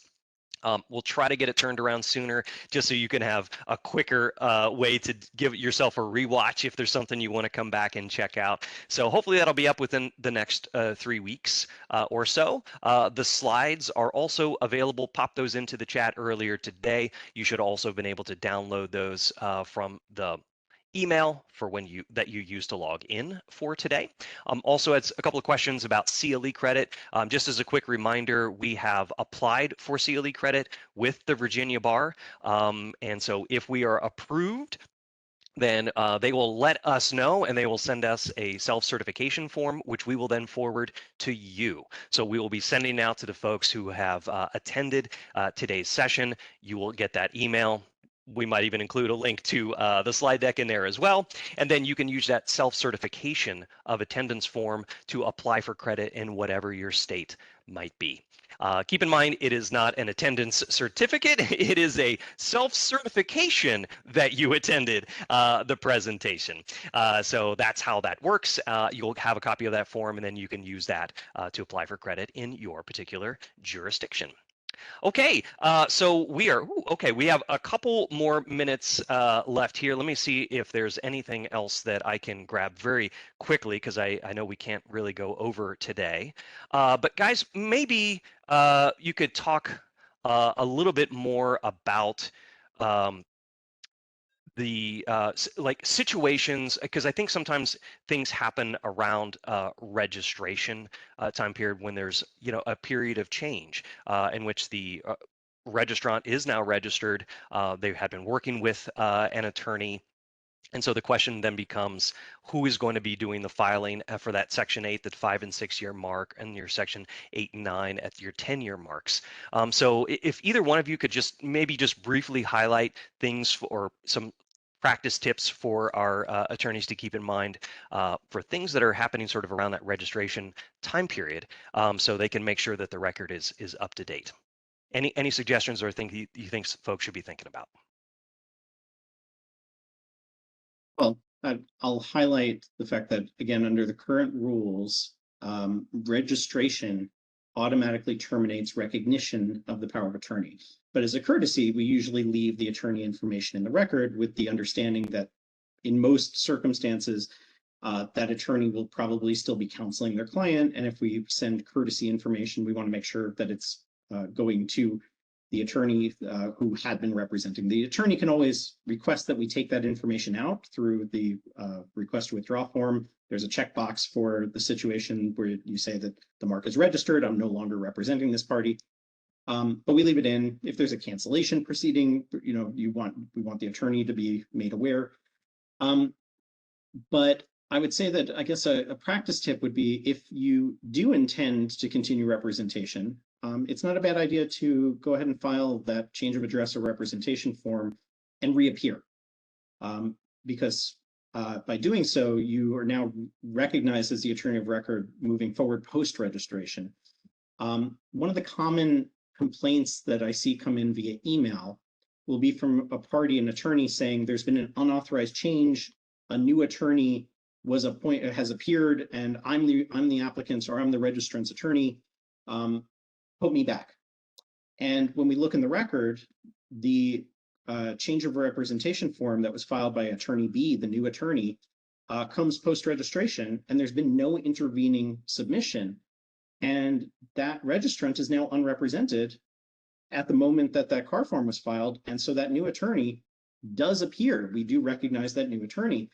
We'll try to get it turned around sooner, just so you can have a quicker way to give yourself a rewatch if there's something you want to come back and check out. So hopefully that'll be up within the next 3 weeks or so. The slides are also available. Pop those into the chat earlier today. You should also have been able to download those from the email for when you used to log in for today. Also, it's a couple of questions about CLE credit. Just as a quick reminder, we have applied for CLE credit with the Virginia Bar, and so if we are approved, then they will let us know, and they will send us a self-certification form, which we will then forward to you. So we will be sending out to the folks who have attended today's session. You will get that email. We might even include a link to the slide deck in there as well. And then you can use that self-certification of attendance form to apply for credit in whatever your state might be. Keep in mind, it is not an attendance certificate. It is a self-certification that you attended the presentation. So that's how that works. You'll have a copy of that form, and then you can use that to apply for credit in your particular jurisdiction. Okay, so we have a couple more minutes left here. Let me see if there's anything else that I can grab very quickly, because I know we can't really go over today. But guys, maybe you could talk a little bit more about the like situations, because I think sometimes things happen around registration time period when there's a period of change in which the registrant is now registered. They had been working with an attorney. And so the question then becomes, who is going to be doing the filing for that Section 8, that 5 and 6 year mark, and your Section 8 and 9 at your 10-year marks? So if either one of you could just briefly highlight things or some practice tips for our attorneys to keep in mind for things that are happening sort of around that registration time period, so they can make sure that the record is up to date. Any suggestions or things you think folks should be thinking about? Well, I'll highlight the fact that, again, under the current rules, registration automatically terminates recognition of the power of attorney. But as a courtesy, we usually leave the attorney information in the record with the understanding that in most circumstances, that attorney will probably still be counseling their client. And if we send courtesy information, we want to make sure that it's going to the attorney who had been representing. The attorney can always request that we take that information out through the request to withdraw form. There's a checkbox for the situation where you say that the mark is registered, I'm no longer representing this party. But we leave it in. If there's a cancellation proceeding, we want the attorney to be made aware. But I would say that, I guess, a practice tip would be, if you do intend to continue representation, it's not a bad idea to go ahead and file that change of address or representation form and reappear. Because by doing so, you are now recognized as the attorney of record moving forward post-registration. One of the common complaints that I see come in via email will be from a party, an attorney, saying there's been an unauthorized change, a new attorney has appeared, and I'm the applicant's, or I'm the registrant's attorney. Put me back. And when we look in the record, the change of representation form that was filed by attorney B, the new attorney, comes post-registration, and there's been no intervening submission. And that registrant is now unrepresented at the moment that that CAR form was filed. And so that new attorney does appear. We do recognize that new attorney.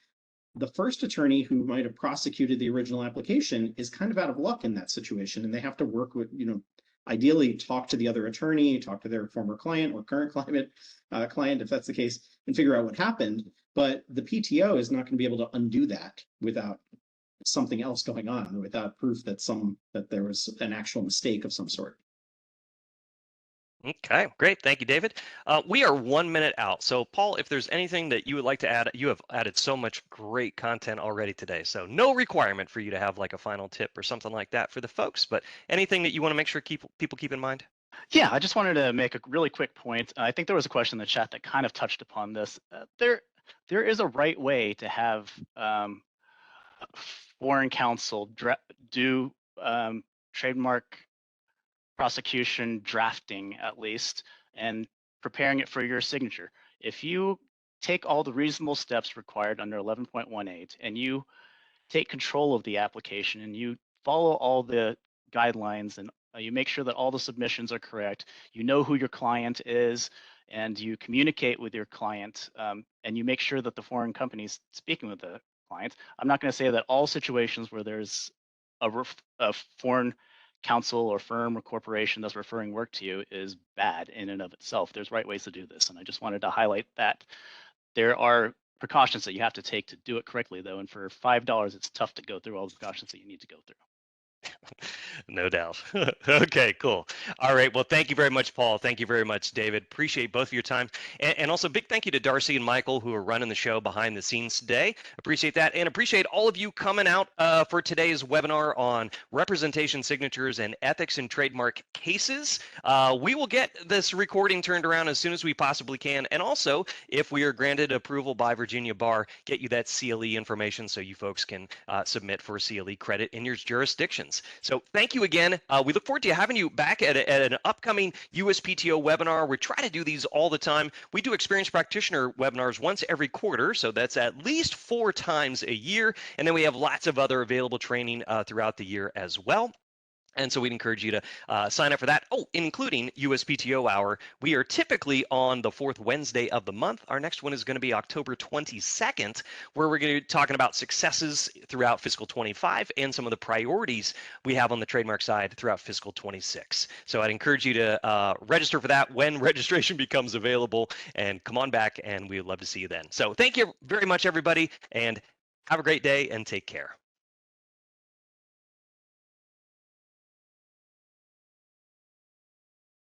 The first attorney who might have prosecuted the original application is kind of out of luck in that situation, and they have to work with, ideally talk to the other attorney, talk to their former client or current client, if that's the case, and figure out what happened. But the PTO is not going to be able to undo that without something else going on, without proof that there was an actual mistake of some sort. Okay, great. Thank you, David. We are 1 minute out. So, Paul, if there's anything that you would like to add, you have added so much great content already today. So, no requirement for you to have like a final tip or something like that for the folks, but anything that you want to make sure people keep in mind? Yeah, I just wanted to make a really quick point. I think there was a question in the chat that kind of touched upon this. There is a right way to have foreign counsel do trademark prosecution drafting, at least, and preparing it for your signature. If you take all the reasonable steps required under 11.18 and you take control of the application and you follow all the guidelines and you make sure that all the submissions are correct, you know who your client is, and you communicate with your client, and you make sure that the foreign company's speaking with the client. I'm not going to say that all situations where there's a foreign counsel or firm or corporation that's referring work to you is bad in and of itself. There's right ways to do this, and I just wanted to highlight that. There are precautions that you have to take to do it correctly, though, and for $5, it's tough to go through all the precautions that you need to go through. No doubt. Okay, cool. All right. Well, thank you very much, Paul. Thank you very much, David. Appreciate both of your time. And also big thank you to Darcy and Michael who are running the show behind the scenes today. Appreciate that. And appreciate all of you coming out for today's webinar on representation signatures and ethics in trademark cases. We will get this recording turned around as soon as we possibly can. And also, if we are granted approval by Virginia Bar, get you that CLE information so you folks can submit for CLE credit in your jurisdictions. So thank you again. We look forward to having you back at an upcoming USPTO webinar. We try to do these all the time. We do experienced practitioner webinars once every quarter, so that's at least 4 times a year. And then we have lots of other available training throughout the year as well. And so we'd encourage you to sign up for that. Oh, including USPTO Hour. We are typically on the 4th Wednesday of the month. Our next one is going to be October 22nd, where we're going to be talking about successes throughout fiscal 25 and some of the priorities we have on the trademark side throughout fiscal 26. So I'd encourage you to register for that when registration becomes available, and come on back, and we'd love to see you then. So thank you very much, everybody, and have a great day and take care.